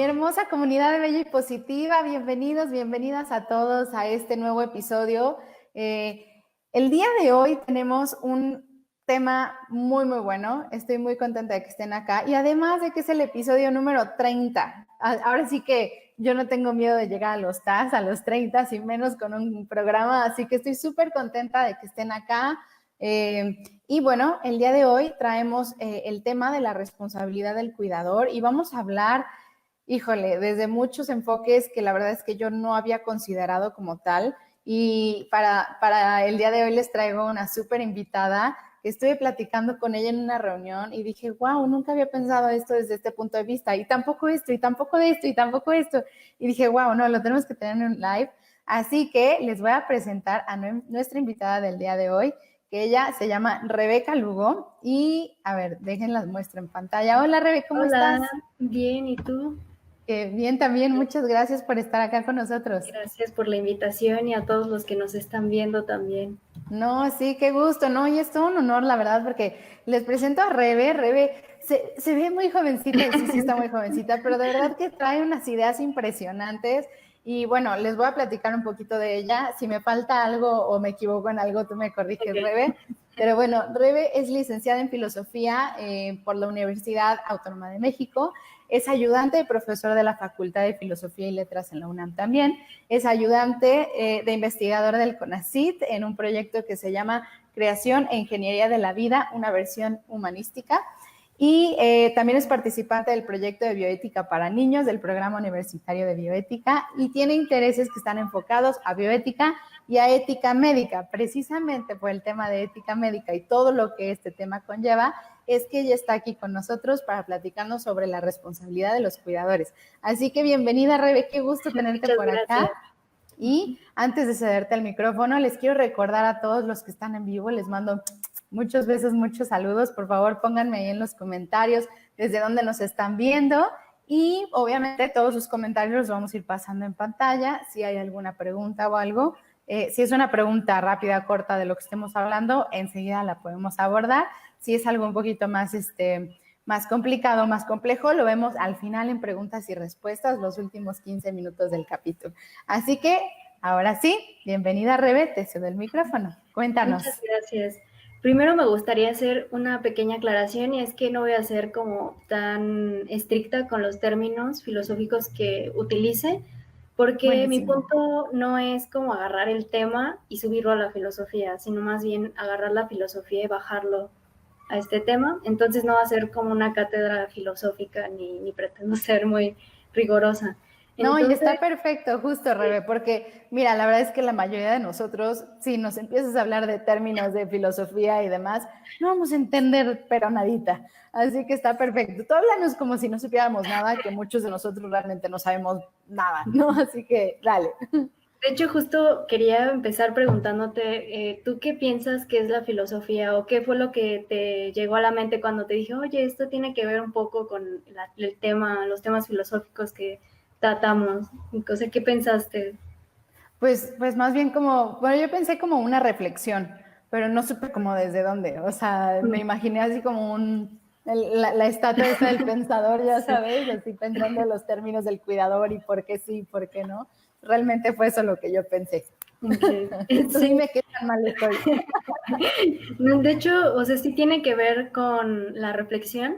hermosa comunidad de Bella y Positiva, bienvenidos, bienvenidas a todos a este nuevo episodio. El día de hoy tenemos un tema muy, muy bueno. Estoy muy contenta de que estén acá y además de que es el episodio número 30. Ahora sí que yo no tengo miedo de llegar a los TAS, a los 30, sin menos con un programa, así que estoy súper contenta de que estén acá. Y bueno, el día de hoy traemos el tema de la responsabilidad del cuidador y vamos a hablar, híjole, desde muchos enfoques que la verdad es que yo no había considerado como tal. Y para el día de hoy les traigo una súper invitada que estuve platicando con ella en una reunión y dije, wow, nunca había pensado esto desde este punto de vista, y tampoco esto, y tampoco esto, y tampoco esto. Y dije, wow, no, lo tenemos que tener en un live. Así que les voy a presentar a nuestra invitada del día de hoy, que ella se llama Rebeca Lugo. Y, a ver, déjenlas muestro en pantalla. Hola, Rebe, ¿cómo estás? Hola, bien, ¿y tú? Bien, también, muchas gracias por estar acá con nosotros. Gracias por la invitación y a todos los que nos están viendo también. No, sí, qué gusto, ¿no? Y es todo un honor, la verdad, porque les presento a Rebe. Rebe se ve muy jovencita y sí está muy jovencita, pero de verdad que trae unas ideas impresionantes. Y bueno, les voy a platicar un poquito de ella. Si me falta algo o me equivoco en algo, tú me corriges, Okay. Rebe. Pero bueno, Rebe es licenciada en Filosofía por la Universidad Autónoma de México. Es ayudante de profesor de la Facultad de Filosofía y Letras en la UNAM también. Es ayudante de investigador del CONACYT en un proyecto que se llama Creación e Ingeniería de la Vida, una versión humanística. Y también es participante del proyecto de bioética para niños del programa universitario de bioética y tiene intereses que están enfocados a bioética y a ética médica. Precisamente por el tema de ética médica y todo lo que este tema conlleva, es que ella está aquí con nosotros para platicarnos sobre la responsabilidad de los cuidadores. Así que bienvenida, Rebe, qué gusto tenerte Muchas por acá. gracias. Y antes de cederte el micrófono, les quiero recordar a todos los que están en vivo, les mando muchos besos, muchos saludos. Por favor, pónganme ahí en los comentarios desde dónde nos están viendo. Y obviamente todos sus comentarios los vamos a ir pasando en pantalla. Si hay alguna pregunta o algo, si es una pregunta rápida, corta de lo que estemos hablando, enseguida la podemos abordar. Si es algo un poquito más complicado, más complejo, lo vemos al final en preguntas y respuestas, los últimos 15 minutos del capítulo. Así que, ahora sí, bienvenida, Rebe, te cedo el micrófono. Cuéntanos. Muchas gracias. Primero me gustaría hacer una pequeña aclaración y es que no voy a ser como tan estricta con los términos filosóficos que utilice, porque mi Buenísimo. punto no es como agarrar el tema y subirlo a la filosofía, sino más bien agarrar la filosofía y bajarlo a este tema. Entonces no va a ser como una cátedra filosófica ni pretendo ser muy rigorosa. No, y Entonces, está perfecto, justo, sí, Rebe, porque mira, la verdad es que la mayoría de nosotros, si nos empiezas a hablar de términos de filosofía y demás, no vamos a entender pero nadita. Así que está perfecto. Tú háblanos como si no supiéramos nada, que muchos de nosotros realmente no sabemos nada, ¿no? Así que dale. de hecho, justo quería empezar preguntándote, ¿tú qué piensas que es la filosofía o qué fue lo que te llegó a la mente cuando te dije, oye, esto tiene que ver un poco con el tema, los temas filosóficos que tratamos? O sea, ¿qué pensaste? Pues más bien como, bueno, yo pensé como una reflexión, pero no supe como desde dónde. O sea, me imaginé así como la estatua esta del pensador, ya Sí. sabes, así pensando en los términos del cuidador y por qué sí, por qué no. Realmente fue eso lo que yo pensé. Okay. Tú Sí, dime qué tan mal estoy. no, de hecho, o sea, sí tiene que ver con la reflexión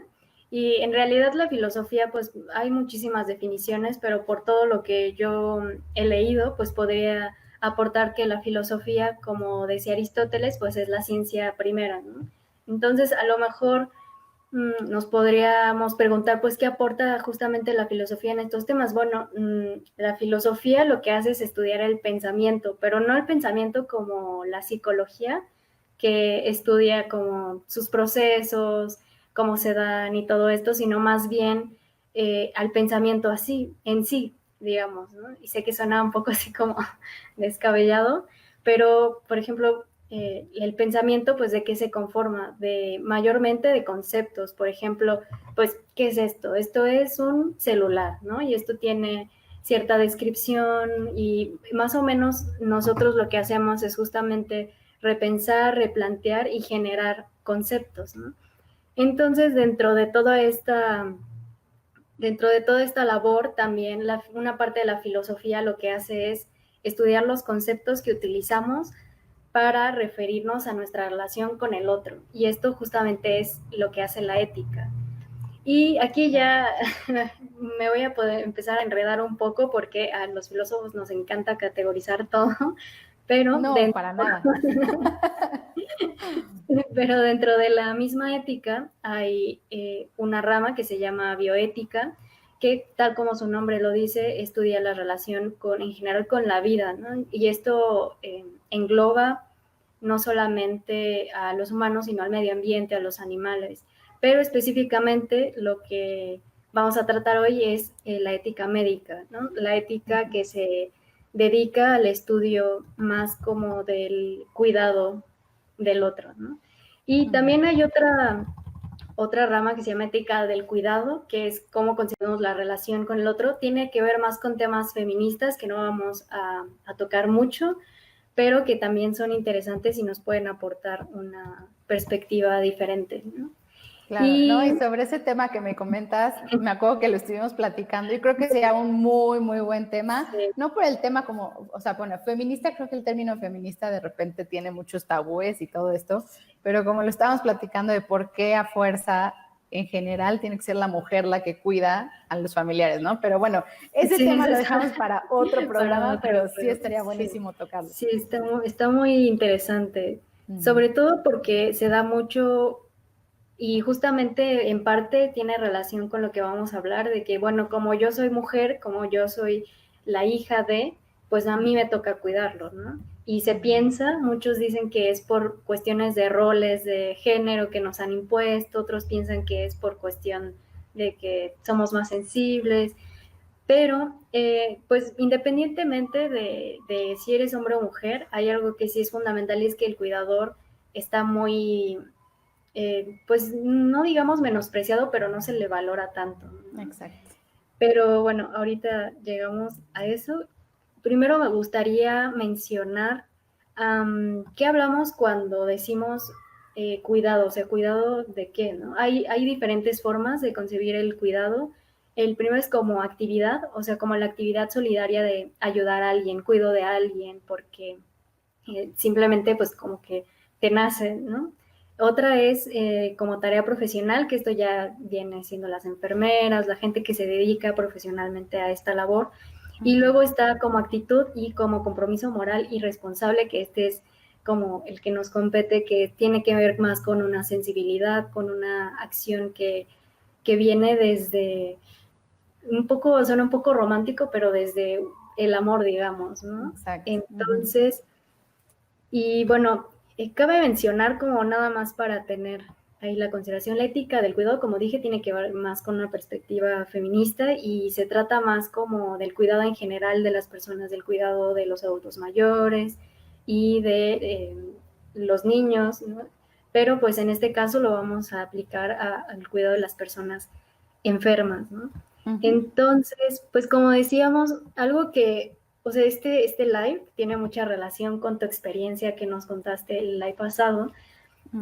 y en realidad la filosofía, pues hay muchísimas definiciones, pero por todo lo que yo he leído, pues podría aportar que la filosofía, como decía Aristóteles, pues es la ciencia primera, ¿no? Entonces, a lo mejor nos podríamos preguntar, pues, ¿qué aporta justamente la filosofía en estos temas? Bueno, la filosofía lo que hace es estudiar el pensamiento, pero no el pensamiento como la psicología, que estudia como sus procesos, cómo se dan y todo esto, sino más bien al pensamiento así, en sí, digamos, ¿no? Y sé que suena un poco así como descabellado, pero, por ejemplo, el pensamiento, pues, ¿de qué se conforma? De mayormente de conceptos. Por ejemplo, pues, ¿qué es esto? Esto es un celular, ¿no? Y esto tiene cierta descripción y más o menos nosotros lo que hacemos es justamente repensar, replantear y generar conceptos, ¿no? Entonces, dentro de toda esta dentro de toda esta labor, también una parte de la filosofía lo que hace es estudiar los conceptos que utilizamos para referirnos a nuestra relación con el otro. Y esto justamente es lo que hace la ética. Y aquí ya me voy a poder empezar a enredar un poco porque a los filósofos nos encanta categorizar todo, pero No, dentro, para nada. pero dentro de la misma ética hay una rama que se llama bioética, que tal como su nombre lo dice, estudia la relación en general con la vida, ¿no? Y esto engloba no solamente a los humanos, sino al medio ambiente, a los animales. Pero específicamente lo que vamos a tratar hoy es la ética médica, ¿no? La ética que se dedica al estudio más como del cuidado del otro, ¿no? Y también hay otra rama que se llama ética del cuidado, que es cómo consideramos la relación con el otro. Tiene que ver más con temas feministas que no vamos a tocar mucho, pero que también son interesantes y nos pueden aportar una perspectiva diferente, ¿no? Claro, no, Y y sobre ese tema que me comentas, me acuerdo que lo estuvimos platicando y creo que sería un muy, muy buen tema, no por el tema como, o sea, bueno, feminista, creo que el término feminista de repente tiene muchos tabúes y todo esto, pero como lo estábamos platicando de por qué a fuerza en general tiene que ser la mujer la que cuida a los familiares, ¿no? Pero bueno, ese sí, tema lo es dejamos para otro para programa, otro, pero sí pero estaría sí, buenísimo tocarlo. sí está muy interesante, sobre todo porque se da mucho. Y justamente en parte tiene relación con lo que vamos a hablar, de que, bueno, como yo soy mujer, como yo soy la hija de, pues a mí me toca cuidarlo, ¿no? Y se piensa, muchos dicen que es por cuestiones de roles de género que nos han impuesto, otros piensan que es por cuestión de que somos más sensibles, pero pues independientemente de si eres hombre o mujer, hay algo que sí es fundamental y es que el cuidador está muy pues no digamos menospreciado, pero no se le valora tanto, ¿no? Exacto. Pero bueno, ahorita llegamos a eso. Primero me gustaría mencionar qué hablamos cuando decimos cuidado, o sea, cuidado de qué, ¿no? Hay diferentes formas de concebir el cuidado. El primero es como actividad, o sea, como la actividad solidaria de ayudar a alguien, cuido de alguien, porque simplemente pues como que te nace, ¿no? Otra es como tarea profesional, que esto ya viene siendo las enfermeras, la gente que se dedica profesionalmente a esta labor. Y luego está como actitud y como compromiso moral y responsable, que este es como el que nos compete, que tiene que ver más con una sensibilidad, con una acción que viene desde un poco, suena un poco romántico, pero desde el amor, digamos, ¿no? Exacto. Entonces, y bueno, cabe mencionar como nada más para tener ahí la consideración, la ética del cuidado, como dije, tiene que ver más con una perspectiva feminista y se trata más como del cuidado en general de las personas, del cuidado de los adultos mayores y de los niños, ¿no? Pero pues en este caso lo vamos a aplicar al cuidado de las personas enfermas, ¿no? Entonces, pues como decíamos, algo que, o sea, este live tiene mucha relación con tu experiencia que nos contaste el live pasado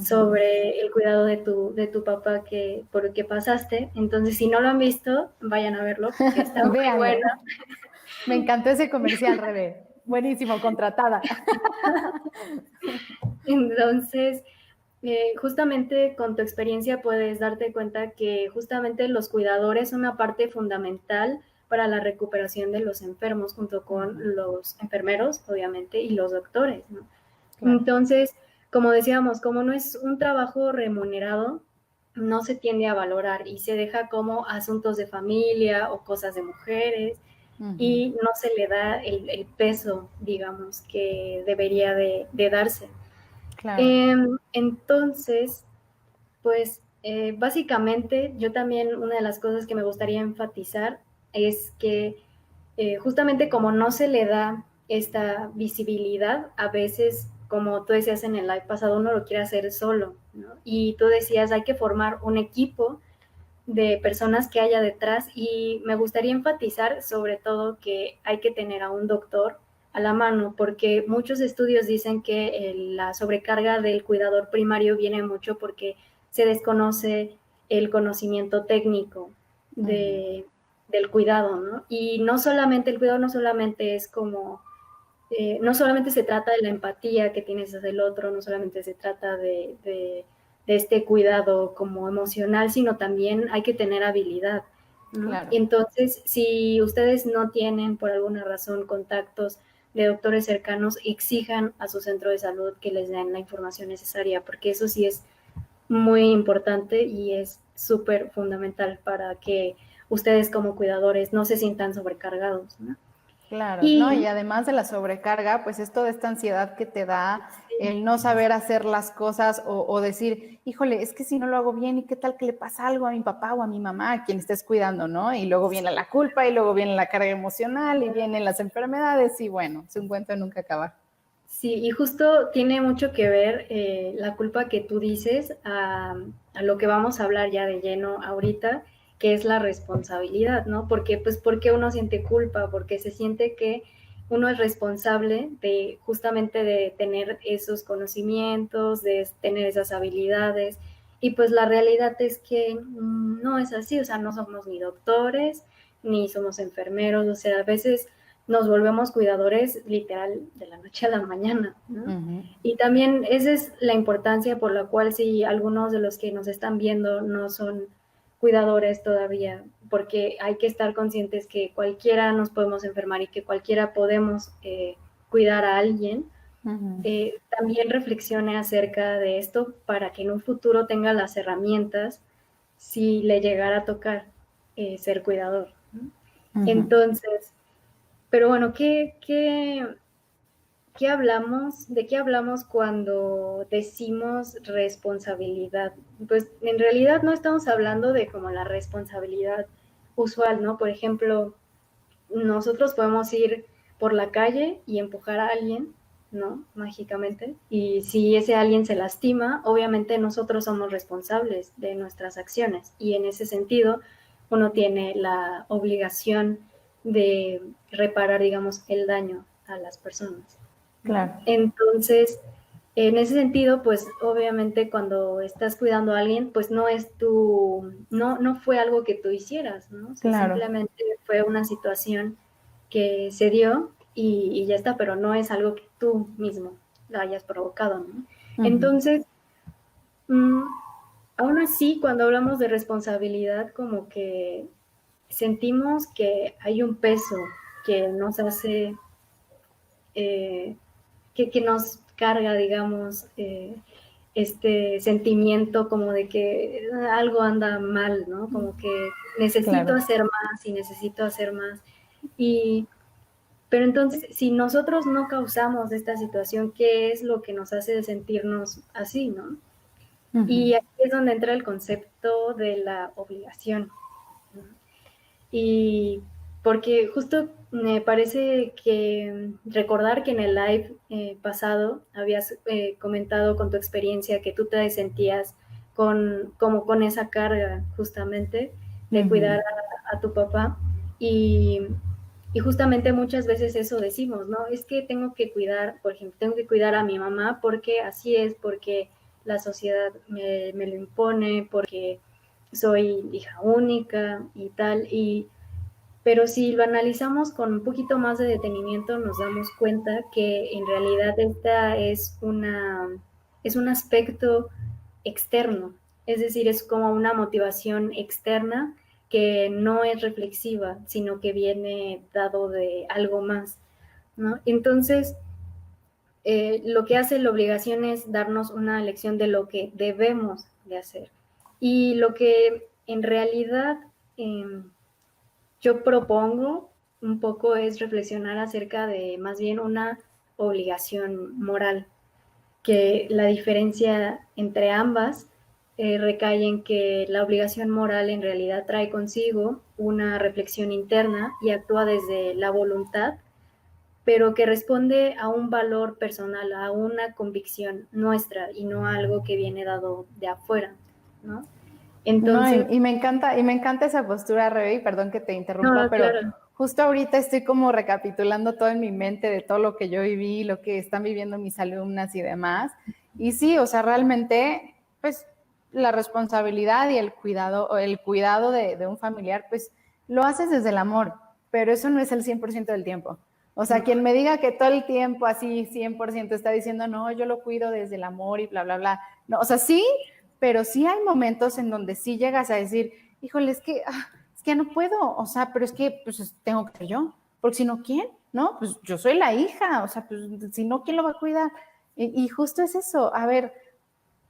sobre el cuidado de tu papá por el que pasaste. Entonces, si no lo han visto, vayan a verlo porque está muy Véanlo. bueno. Me encantó ese comercial, Rebe. Buenísimo, contratada. Entonces, justamente con tu experiencia puedes darte cuenta que justamente los cuidadores son una parte fundamental para la recuperación de los enfermos, junto con los enfermeros, obviamente, y los doctores, ¿no? Claro. Entonces, como decíamos, como no es un trabajo remunerado, no se tiende a valorar y se deja como asuntos de familia o cosas de mujeres y no se le da el peso, digamos, que debería de darse. Claro. Entonces, pues básicamente yo también una de las cosas que me gustaría enfatizar es que justamente como no se le da esta visibilidad, a veces, como tú decías en el live pasado, uno lo quiere hacer solo, ¿no? Y tú decías, hay que formar un equipo de personas que haya detrás y me gustaría enfatizar sobre todo que hay que tener a un doctor a la mano porque muchos estudios dicen que la sobrecarga del cuidador primario viene mucho porque se desconoce el conocimiento técnico de, del cuidado, ¿no? Y no solamente, el cuidado no solamente es como, no solamente se trata de la empatía que tienes hacia el otro, no solamente se trata de este cuidado como emocional, sino también hay que tener habilidad, ¿no? Claro. Entonces, si ustedes no tienen por alguna razón contactos de doctores cercanos, exijan a su centro de salud que les den la información necesaria, porque eso sí es muy importante y es súper fundamental para que ustedes como cuidadores no se sientan sobrecargados, ¿no? Claro, ¿no? Y Y además de la sobrecarga, pues es toda esta ansiedad que te da sí, el no saber hacer las cosas o decir, híjole, es que si no lo hago bien, ¿y qué tal que le pasa algo a mi papá o a mi mamá, a quien estés cuidando, ¿no? Y luego viene la culpa y luego viene la carga emocional y vienen las enfermedades y bueno, es un cuento de nunca acabar. sí, y justo tiene mucho que ver la culpa que tú dices a lo que vamos a hablar ya de lleno ahorita, que es la responsabilidad, ¿no? Porque, pues, porque uno siente culpa, porque se siente que uno es responsable de justamente de tener esos conocimientos, de tener esas habilidades, y pues la realidad es que no es así, o sea, no somos ni doctores, ni somos enfermeros, o sea, a veces nos volvemos cuidadores literal de la noche a la mañana, ¿no? Y también esa es la importancia por la cual si algunos de los que nos están viendo no son cuidadores todavía, porque hay que estar conscientes que cualquiera nos podemos enfermar y que cualquiera podemos cuidar a alguien. También reflexione acerca de esto para que en un futuro tenga las herramientas si le llegara a tocar ser cuidador, ¿no? Entonces, pero bueno, ¿qué hablamos? ¿De qué hablamos cuando decimos responsabilidad? Pues en realidad no estamos hablando de como la responsabilidad usual, ¿no? Por ejemplo, nosotros podemos ir por la calle y empujar a alguien, ¿no? Mágicamente. Y si ese alguien se lastima, obviamente nosotros somos responsables de nuestras acciones. Y en ese sentido, uno tiene la obligación de reparar, digamos, el daño a las personas, ¿no? Claro, Entonces, en ese sentido, pues obviamente cuando estás cuidando a alguien, pues no es no fue algo que tú hicieras, ¿no? O sea, claro. simplemente fue una situación que se dio y ya está, pero no es algo que tú mismo lo hayas provocado, ¿no? Entonces, mmm, aún así, cuando hablamos de responsabilidad, como que sentimos que hay un peso que nos hace que nos carga, digamos, este sentimiento como de que algo anda mal, ¿no? Como que necesito Claro. hacer más y necesito hacer más. Y, pero entonces, si nosotros no causamos esta situación, ¿qué es lo que nos hace sentirnos así, no? Y aquí es donde entra el concepto de la obligación, ¿no? Y porque justo me parece que recordar que en el live pasado habías comentado con tu experiencia que tú te sentías como con esa carga justamente de cuidar a tu papá y, y justamente muchas veces eso decimos, ¿no? Es que tengo que cuidar, por ejemplo, tengo que cuidar a mi mamá porque así es, porque la sociedad me lo impone, porque soy hija única y tal, pero si lo analizamos con un poquito más de detenimiento, nos damos cuenta que en realidad esta es un aspecto externo, es decir, es como una motivación externa que no es reflexiva, sino que viene dado de algo más, ¿no? Entonces, lo que hace la obligación es darnos una lección de lo que debemos de hacer. Y lo que en realidad yo propongo un poco es reflexionar acerca de más bien una obligación moral, que la diferencia entre ambas recae en que la obligación moral en realidad trae consigo una reflexión interna y actúa desde la voluntad, pero que responde a un valor personal, a una convicción nuestra y no a algo que viene dado de afuera, ¿no? No, Entonces, y me encanta esa postura, Rebe, y perdón que te interrumpa, no, pero claro, justo ahorita estoy como recapitulando todo en mi mente de todo lo que yo viví, lo que están viviendo mis alumnas y demás. Y sí, o sea, realmente, pues la responsabilidad y el cuidado de un familiar, pues lo haces desde el amor, pero eso no es el 100% del tiempo. O sea, quien me diga que todo el tiempo así 100% está diciendo, no, yo lo cuido desde el amor y bla, bla, bla. No, o sea, sí, pero sí hay momentos en donde sí llegas a decir, híjole, es que ya no puedo, o sea, pero es que pues tengo que ser yo, porque si no, ¿quién? No, pues yo soy la hija, o sea, pues si no, ¿quién lo va a cuidar? Y justo es eso, a ver,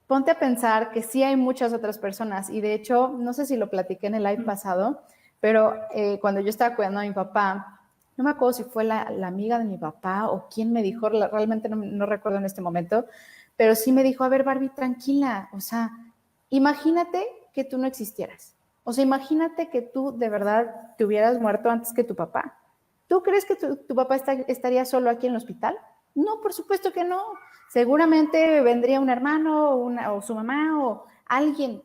ponte a pensar que sí hay muchas otras personas y de hecho, no sé si lo platiqué en el live pasado, pero cuando yo estaba cuidando a mi papá, no me acuerdo si fue la amiga de mi papá o quién me dijo, realmente no recuerdo en este momento, pero sí me dijo, a ver, Barbie, tranquila, o sea, imagínate que tú no existieras. O sea, imagínate que tú de verdad te hubieras muerto antes que tu papá. ¿Tú crees que tu papá estaría solo aquí en el hospital? No, por supuesto que no. Seguramente vendría un hermano o su mamá o alguien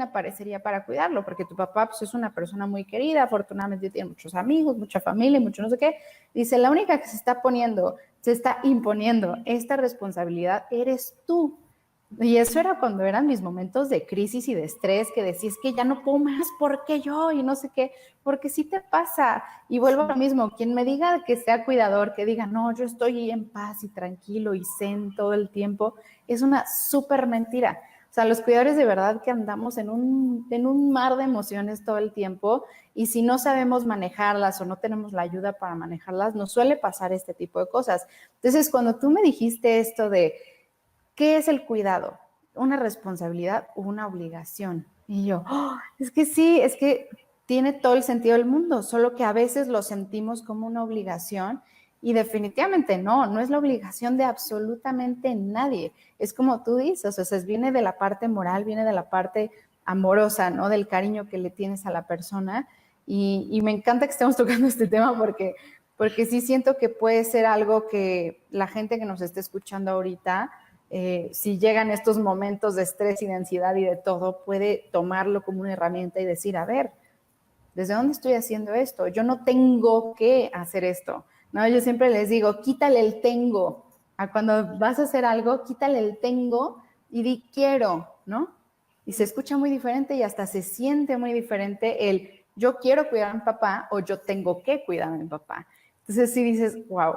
aparecería para cuidarlo, porque tu papá pues, es una persona muy querida, afortunadamente tiene muchos amigos, mucha familia, mucho no sé qué. Dice, la única que se está imponiendo esta responsabilidad eres tú. Y eso era cuando eran mis momentos de crisis y de estrés, que decís que ya no puedo más, ¿por qué yo? Y no sé qué, porque sí te pasa. Y vuelvo a lo mismo, quien me diga que sea cuidador, que diga, no, yo estoy en paz y tranquilo y zen todo el tiempo, es una súper mentira. O sea, los cuidadores de verdad que andamos en un mar de emociones todo el tiempo y si no sabemos manejarlas o no tenemos la ayuda para manejarlas, nos suele pasar este tipo de cosas. Entonces, cuando tú me dijiste esto de ¿qué es el cuidado? ¿Una responsabilidad o una obligación? Y yo, es que sí, es que tiene todo el sentido del mundo, solo que a veces lo sentimos como una obligación y definitivamente no es la obligación de absolutamente nadie. Es como tú dices, o sea, viene de la parte moral, viene de la parte amorosa, ¿no? Del cariño que le tienes a la persona. Y me encanta que estemos tocando este tema porque sí siento que puede ser algo que la gente que nos esté escuchando ahorita si llegan estos momentos de estrés y de ansiedad y de todo, puede tomarlo como una herramienta y decir, a ver, ¿desde dónde estoy haciendo esto? Yo no tengo que hacer esto, ¿no? Yo siempre les digo, quítale el tengo. A cuando vas a hacer algo, quítale el tengo y di quiero, ¿no? Y se escucha muy diferente y hasta se siente muy diferente el yo quiero cuidar a mi papá o yo tengo que cuidar a mi papá. Entonces sí dices, wow.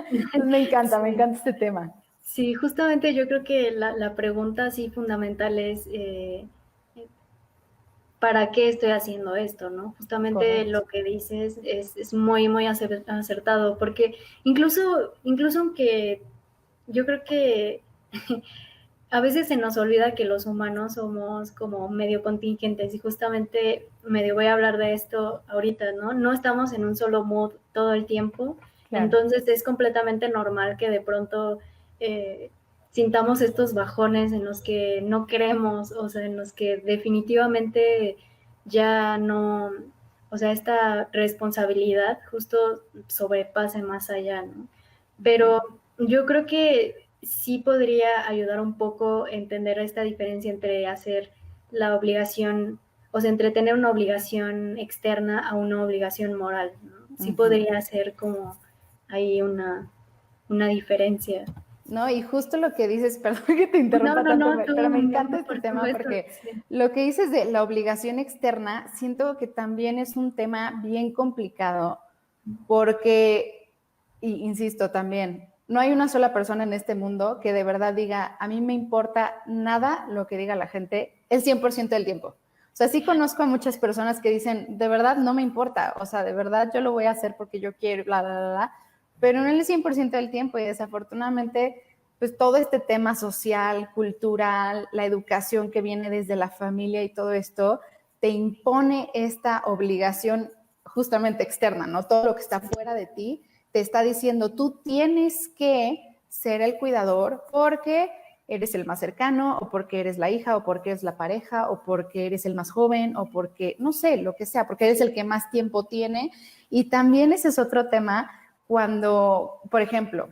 Entonces me encanta este tema. Sí, justamente yo creo que la pregunta así fundamental es ¿para qué estoy haciendo esto? ¿No? Justamente Correcto. lo que dices es muy, muy acertado, porque incluso aunque yo creo que a veces se nos olvida que los humanos somos como medio contingentes y justamente medio voy a hablar de esto ahorita, ¿no? No estamos en un solo mood todo el tiempo, Claro. entonces es completamente normal que de pronto sintamos estos bajones en los que no queremos, o sea, en los que definitivamente ya no, o sea, esta responsabilidad justo sobrepase más allá, ¿no? Pero yo creo que sí podría ayudar un poco a entender esta diferencia entre hacer la obligación, o sea, entre tener una obligación externa a una obligación moral, ¿no? Sí podría ser como ahí una diferencia. No, y justo lo que dices, perdón que te No, interrumpa no, tanto, no, tú, pero me no, encanta este por tema supuesto, porque sí. lo que dices de la obligación externa, siento que también es un tema bien complicado porque, y insisto también, no hay una sola persona en este mundo que de verdad diga, a mí me importa nada lo que diga la gente el 100% del tiempo. O sea, sí conozco a muchas personas que dicen, de verdad no me importa, o sea, de verdad yo lo voy a hacer porque yo quiero, bla, bla, bla, bla, pero no el 100% del tiempo y desafortunadamente, pues todo este tema social, cultural, la educación que viene desde la familia y todo esto, te impone esta obligación justamente externa, ¿no? Todo lo que está fuera de ti te está diciendo, tú tienes que ser el cuidador porque eres el más cercano o porque eres la hija o porque eres la pareja o porque eres el más joven o porque, no sé, lo que sea, porque eres el que más tiempo tiene. Y también ese es otro tema cuando, por ejemplo,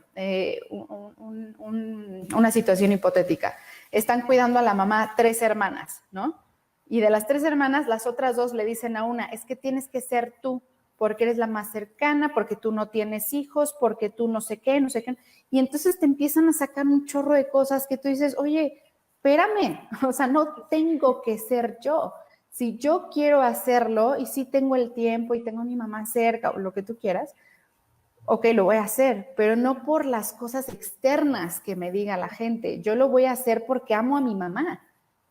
una situación hipotética, están cuidando a la mamá 3 hermanas, ¿no? Y de las 3 hermanas, las otras 2 le dicen a una, es que tienes que ser tú, porque eres la más cercana, porque tú no tienes hijos, porque tú no sé qué, no sé qué. Y entonces te empiezan a sacar un chorro de cosas que tú dices, oye, espérame, o sea, no tengo que ser yo. Si yo quiero hacerlo y si tengo el tiempo y tengo a mi mamá cerca o lo que tú quieras, ok, lo voy a hacer, pero no por las cosas externas que me diga la gente. Yo lo voy a hacer porque amo a mi mamá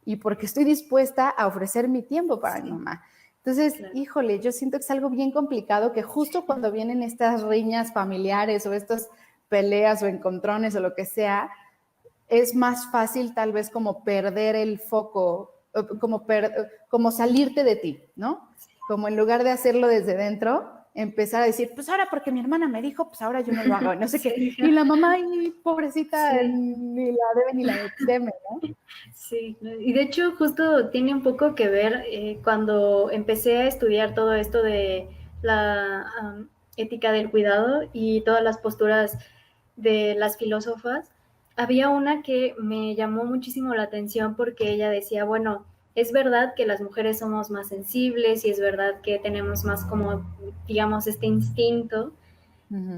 y porque estoy dispuesta a ofrecer mi tiempo para mi mamá. Entonces, claro. híjole, yo siento que es algo bien complicado que justo cuando vienen estas riñas familiares o estas peleas o encontrones o lo que sea, es más fácil tal vez como perder el foco, como salirte de ti, ¿no? Como en lugar de hacerlo desde dentro, empezar a decir, pues ahora porque mi hermana me dijo, pues ahora yo no lo hago, no sé Sí, qué. Y la mamá, y pobrecita, sí. ni la debe ni la teme, ¿no? Sí, y de hecho justo tiene un poco que ver cuando empecé a estudiar todo esto de la ética del cuidado y todas las posturas de las filósofas, había una que me llamó muchísimo la atención porque ella decía, bueno, es verdad que las mujeres somos más sensibles y es verdad que tenemos más como, digamos, este instinto,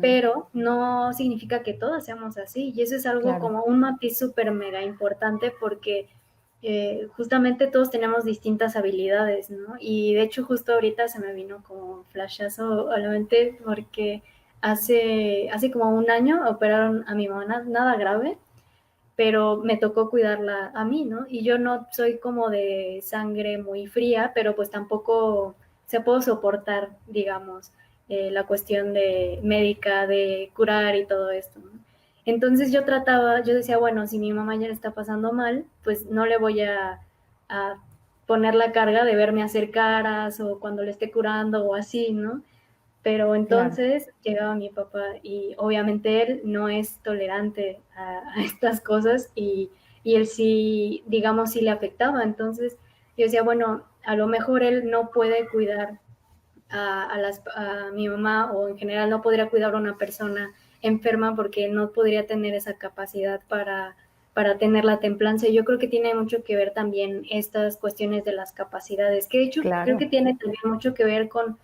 pero no significa que todas seamos así. Y eso es algo Claro. como un matiz súper mega importante porque justamente todos tenemos distintas habilidades, ¿no? Y de hecho justo ahorita se me vino como flashazo a la mente porque hace como un año operaron a mi mamá, nada grave, pero me tocó cuidarla a mí, ¿no? Y yo no soy como de sangre muy fría, pero pues tampoco se puedo soportar, digamos, la cuestión de médica, de curar y todo esto, ¿no? Entonces yo decía, bueno, si mi mamá ya le está pasando mal, pues no le voy a poner la carga de verme hacer caras o cuando le esté curando o así, ¿no? Pero Claro. entonces llegaba mi papá y obviamente él no es tolerante a estas cosas y él sí, digamos, sí le afectaba. Entonces yo decía, bueno, a lo mejor él no puede cuidar a mi mamá o en general no podría cuidar a una persona enferma porque no podría tener esa capacidad para tener la templanza. Y yo creo que tiene mucho que ver también estas cuestiones de las capacidades, que de hecho creo que Claro. tiene también mucho que ver con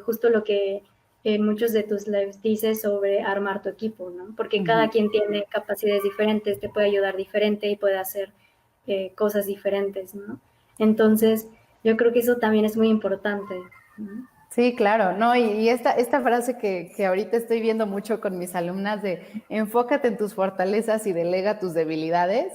justo lo que en muchos de tus lives dices sobre armar tu equipo, ¿no? Porque cada quien tiene capacidades diferentes, te puede ayudar diferente y puede hacer cosas diferentes, ¿no? Entonces, yo creo que eso también es muy importante, ¿no? Sí, claro, no, y esta frase que ahorita estoy viendo mucho con mis alumnas de enfócate en tus fortalezas y delega tus debilidades,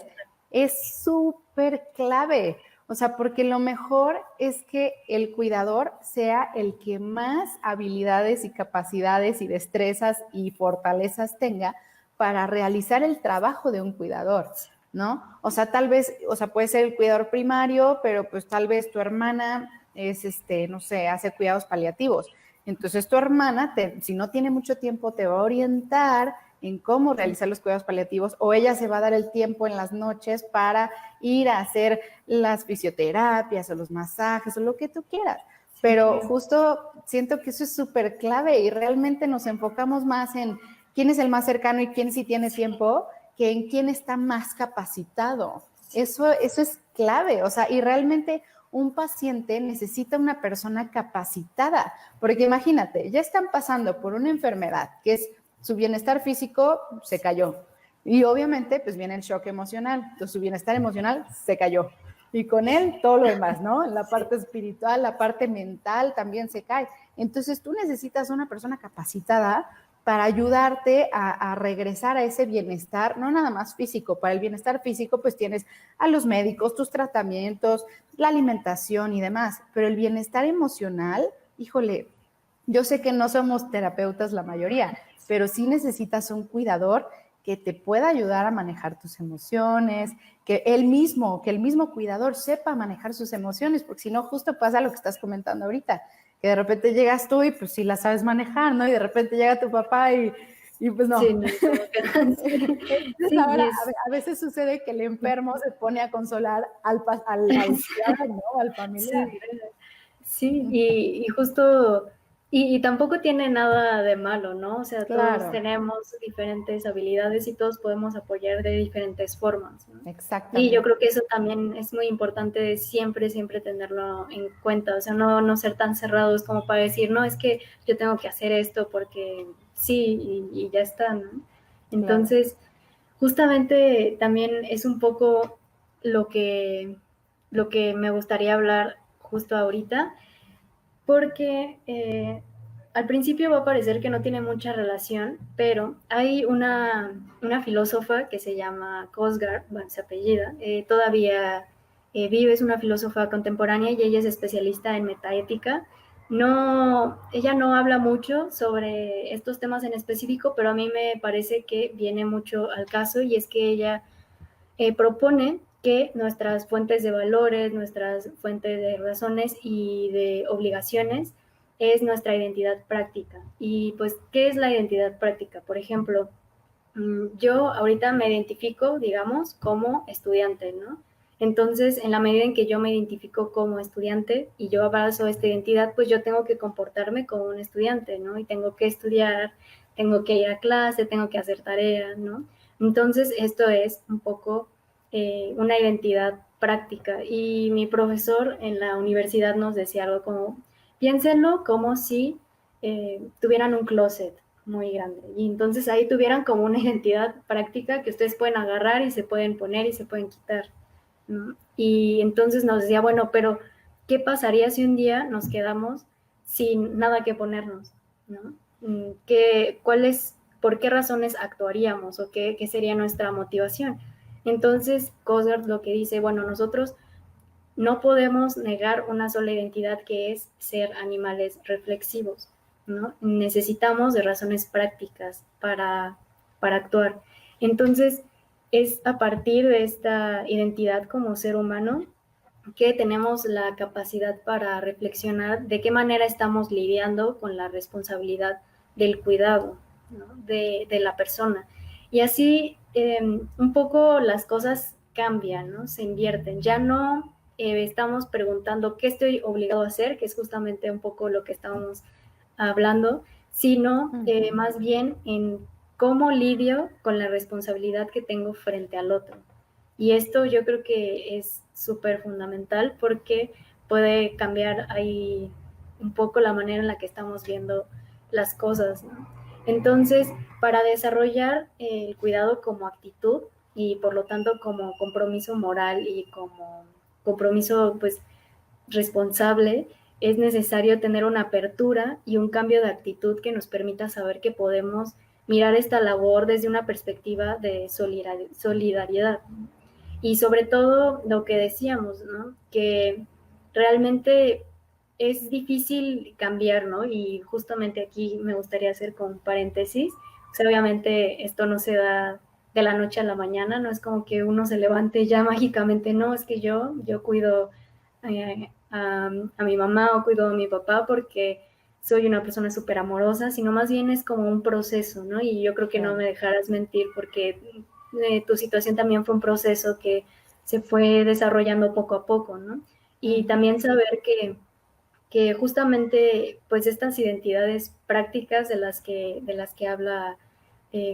es súper clave. O sea, porque lo mejor es que el cuidador sea el que más habilidades y capacidades y destrezas y fortalezas tenga para realizar el trabajo de un cuidador, ¿no? O sea, tal vez, o sea, puede ser el cuidador primario, pero pues tal vez tu hermana es, no sé, hace cuidados paliativos. Entonces tu hermana, si no tiene mucho tiempo, te va a orientar en cómo realizar los cuidados paliativos o ella se va a dar el tiempo en las noches para ir a hacer las fisioterapias o los masajes o lo que tú quieras. Pero justo siento que eso es súper clave y realmente nos enfocamos más en quién es el más cercano y quién sí tiene tiempo que en quién está más capacitado. Eso es clave, o sea, y realmente un paciente necesita una persona capacitada, porque imagínate, ya están pasando por una enfermedad que es su bienestar físico se cayó y obviamente pues viene el shock emocional, entonces su bienestar emocional se cayó y con él todo lo demás, ¿no? La parte espiritual, la parte mental también se cae. Entonces tú necesitas una persona capacitada para ayudarte a regresar a ese bienestar, no nada más físico. Para el bienestar físico, pues tienes a los médicos, tus tratamientos, la alimentación y demás, pero el bienestar emocional, híjole, yo sé que no somos terapeutas la mayoría, pero sí necesitas un cuidador que te pueda ayudar a manejar tus emociones, que el mismo cuidador sepa manejar sus emociones, porque si no, justo pasa lo que estás comentando ahorita, que de repente llegas tú y pues sí la sabes manejar, ¿no? Y de repente llega tu papá y pues no. Sí, no, como que no, sí. Entonces Sí, y ahora es, a veces sucede que el enfermo se pone a consolar al cuidador, ¿no? Al familiar. sí, sí, y justo, y tampoco tiene nada de malo, ¿no? O sea, todos Claro, tenemos diferentes habilidades y todos podemos apoyar de diferentes formas, ¿no? Y yo exactamente. creo que eso también es muy importante siempre, siempre tenerlo en cuenta, o sea, no ser tan cerrados como para decir, no, es que yo tengo que hacer esto porque sí, y ya está, ¿no? Claro. Entonces, justamente también es un poco lo que, lo que me gustaría hablar justo ahorita, porque al principio va a parecer que no tiene mucha relación, pero hay una filósofa que se llama Kosgard, bueno, se apellida, todavía vive, es una filósofa contemporánea y ella es especialista en metaética. No, ella no habla mucho sobre estos temas en específico, pero a mí me parece que viene mucho al caso, y es que ella propone que nuestras fuentes de valores, nuestras fuentes de razones y de obligaciones es nuestra identidad práctica. Y pues, ¿qué es la identidad práctica? Por ejemplo, yo ahorita me identifico, digamos, como estudiante, ¿no? Entonces, en la medida en que yo me identifico como estudiante y yo abrazo esta identidad, pues yo tengo que comportarme como un estudiante, ¿no? Y tengo que estudiar, tengo que ir a clase, tengo que hacer tareas, ¿no? Entonces, esto es un poco una identidad práctica. Y mi profesor en la universidad nos decía algo como, piénsenlo como si tuvieran un closet muy grande. Y entonces ahí tuvieran como una identidad práctica que ustedes pueden agarrar y se pueden poner y se pueden quitar, ¿no? Y entonces nos decía, bueno, pero ¿qué pasaría si un día nos quedamos sin nada que ponernos, ¿no? ¿Por qué razones actuaríamos o qué sería nuestra motivación? Entonces, Cosgard lo que dice, bueno, nosotros no podemos negar una sola identidad, que es ser animales reflexivos, ¿no? Necesitamos de razones prácticas para actuar. Entonces, es a partir de esta identidad como ser humano que tenemos la capacidad para reflexionar de qué manera estamos lidiando con la responsabilidad del cuidado, ¿no? de la persona. Y así un poco las cosas cambian, ¿no? Se invierten. Ya no estamos preguntando qué estoy obligado a hacer, que es justamente un poco lo que estábamos hablando, sino más bien en cómo lidio con la responsabilidad que tengo frente al otro. Y esto yo creo que es súper fundamental porque puede cambiar ahí un poco la manera en la que estamos viendo las cosas, ¿no? Entonces, para desarrollar el cuidado como actitud y por lo tanto como compromiso moral y como compromiso pues responsable, es necesario tener una apertura y un cambio de actitud que nos permita saber que podemos mirar esta labor desde una perspectiva de solidaridad. Y sobre todo lo que decíamos, ¿no? Que realmente es difícil cambiar, ¿no? Y justamente aquí me gustaría hacer con paréntesis. O sea, obviamente esto no se da de la noche a la mañana, no es como que uno se levante ya mágicamente, no, es que yo cuido a mi mamá o cuido a mi papá porque soy una persona súper amorosa, sino más bien es como un proceso, ¿no? Y yo creo que no me dejarás mentir porque tu situación también fue un proceso que se fue desarrollando poco a poco, ¿no? Y también saber que justamente pues estas identidades prácticas de las que habla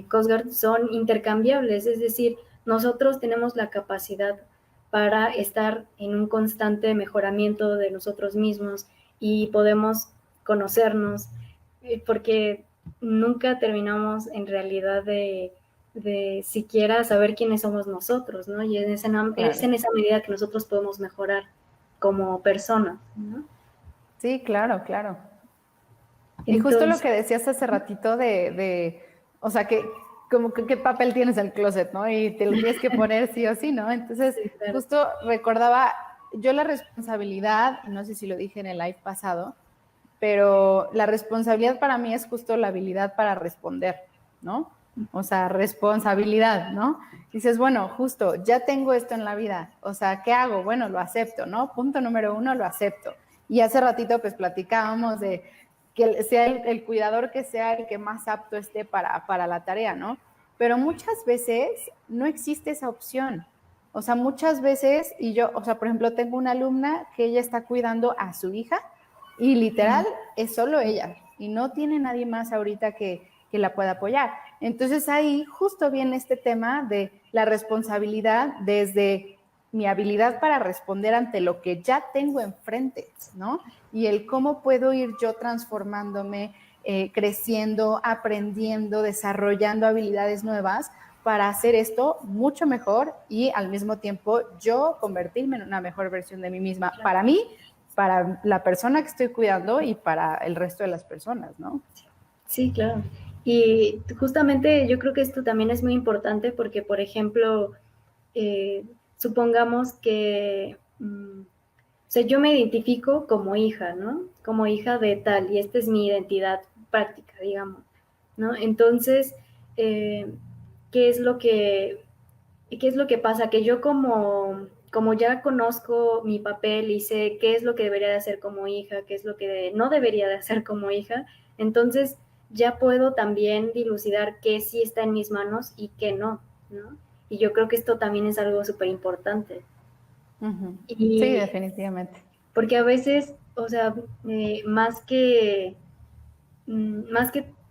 Cosgard son intercambiables, es decir, nosotros tenemos la capacidad para estar en un constante mejoramiento de nosotros mismos y podemos conocernos, porque nunca terminamos en realidad de siquiera saber quiénes somos nosotros, ¿no? Y es en esa medida que nosotros podemos mejorar como personas, ¿no? Sí, claro, claro. Y justo lo Entonces, que decías hace ratito o sea, que como que qué papel tienes en el closet, ¿no? Y te lo tienes que poner sí o sí, ¿no? Entonces, sí, claro. justo recordaba yo la responsabilidad, no sé si lo dije en el live pasado, pero la responsabilidad para mí es justo la habilidad para responder, ¿no? O sea, responsabilidad, ¿no? Dices, bueno, justo, ya tengo esto en la vida, o sea, ¿qué hago? Bueno, lo acepto, ¿no? Punto número uno, lo acepto. Y hace ratito, pues, platicábamos de que sea el cuidador que sea el que más apto esté para la tarea, ¿no? Pero muchas veces no existe esa opción. O sea, muchas veces, y yo, o sea, por ejemplo, tengo una alumna que ella está cuidando a su hija y literal es solo ella y no tiene nadie más ahorita que la pueda apoyar. Entonces ahí justo viene este tema de la responsabilidad desde mi habilidad para responder ante lo que ya tengo enfrente, ¿no? Y el cómo puedo ir yo transformándome, creciendo, aprendiendo, desarrollando habilidades nuevas para hacer esto mucho mejor y al mismo tiempo yo convertirme en una mejor versión de mí misma, claro, para mí, para la persona que estoy cuidando y para el resto de las personas, ¿no? Sí, claro. Y justamente yo creo que esto también es muy importante porque, por ejemplo, supongamos que, o sea, yo me identifico como hija, ¿no? Como hija de tal, y esta es mi identidad práctica, digamos, ¿no? Entonces, ¿qué es lo que pasa? Que yo como ya conozco mi papel y sé qué es lo que debería de hacer como hija, qué es lo que no debería de hacer como hija, entonces ya puedo también dilucidar qué sí está en mis manos y qué no, ¿no? Y yo creo que esto también es algo súper importante. Uh-huh. Sí, definitivamente. Porque a veces, o sea, más que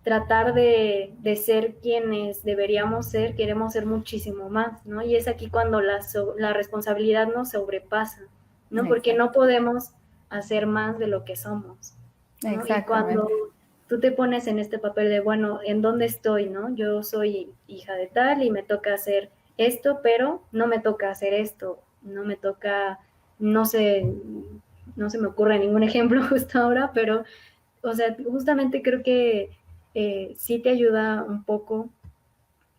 tratar de ser quienes deberíamos ser, queremos ser muchísimo más, ¿no? Y es aquí cuando la responsabilidad nos sobrepasa, ¿no? Exacto. Porque no podemos hacer más de lo que somos, ¿no? Y cuando tú te pones en este papel de, bueno, ¿en dónde estoy, no? Yo soy hija de tal y me toca hacer esto, pero no me toca hacer esto, no me toca, no sé, no se me ocurre ningún ejemplo justo ahora, pero o sea, justamente creo que sí te ayuda un poco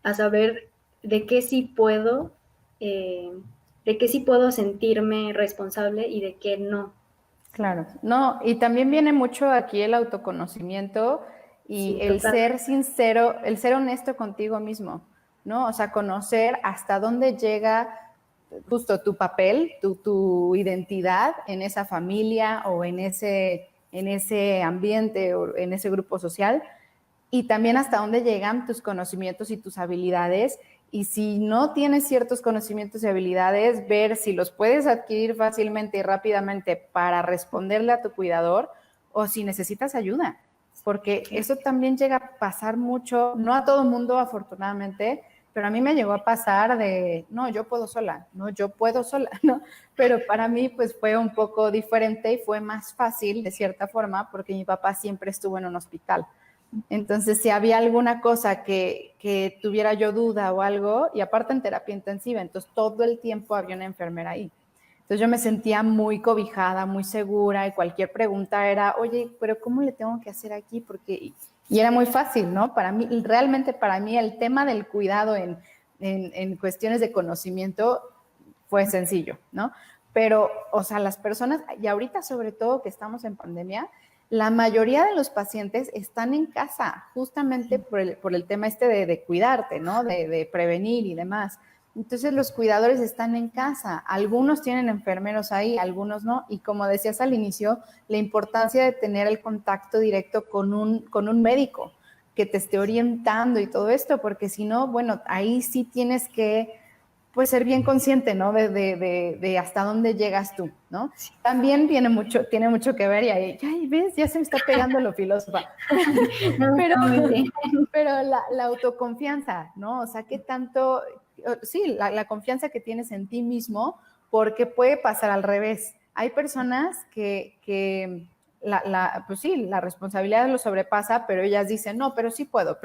a saber de qué sí puedo, de qué sí puedo sentirme responsable y de qué no. Claro, no, y también viene mucho aquí el autoconocimiento y sí, el ser sincero, el ser honesto contigo mismo, ¿no? O sea, conocer hasta dónde llega justo tu papel, tu identidad en esa familia o en ese ambiente o en ese grupo social, y también hasta dónde llegan tus conocimientos y tus habilidades. Y si no tienes ciertos conocimientos y habilidades, ver si los puedes adquirir fácilmente y rápidamente para responderle a tu cuidador o si necesitas ayuda. Porque eso también llega a pasar mucho, no a todo mundo afortunadamente, pero a mí me llegó a pasar de, no, yo puedo sola, ¿no? Pero para mí pues fue un poco diferente y fue más fácil de cierta forma porque mi papá siempre estuvo en un hospital. Entonces, si había alguna cosa que tuviera yo duda o algo, y aparte en terapia intensiva, entonces todo el tiempo había una enfermera ahí. Entonces yo me sentía muy cobijada, muy segura, y cualquier pregunta era, oye, pero ¿cómo le tengo que hacer aquí? Porque, y era muy fácil, ¿no? Para mí, realmente para mí el tema del cuidado en cuestiones de conocimiento fue sencillo, ¿no? Pero, o sea, las personas, y ahorita sobre todo que estamos en pandemia, la mayoría de los pacientes están en casa justamente por el tema de cuidarte, ¿no? De prevenir y demás. Entonces los cuidadores están en casa, algunos tienen enfermeros ahí, algunos no, y como decías al inicio, la importancia de tener el contacto directo con un médico que te esté orientando y todo esto, porque si no, bueno, ahí sí tienes que pues ser bien consciente, ¿no? De hasta dónde llegas tú, ¿no? Sí. También tiene mucho que ver y ahí, ay, ves, ya se me está pegando lo filósofa. pero la autoconfianza, ¿no? O sea, ¿qué tanto? Sí, la confianza que tienes en ti mismo, porque puede pasar al revés. Hay personas que pues sí, la responsabilidad lo sobrepasa, pero ellas dicen, no, pero sí puedo,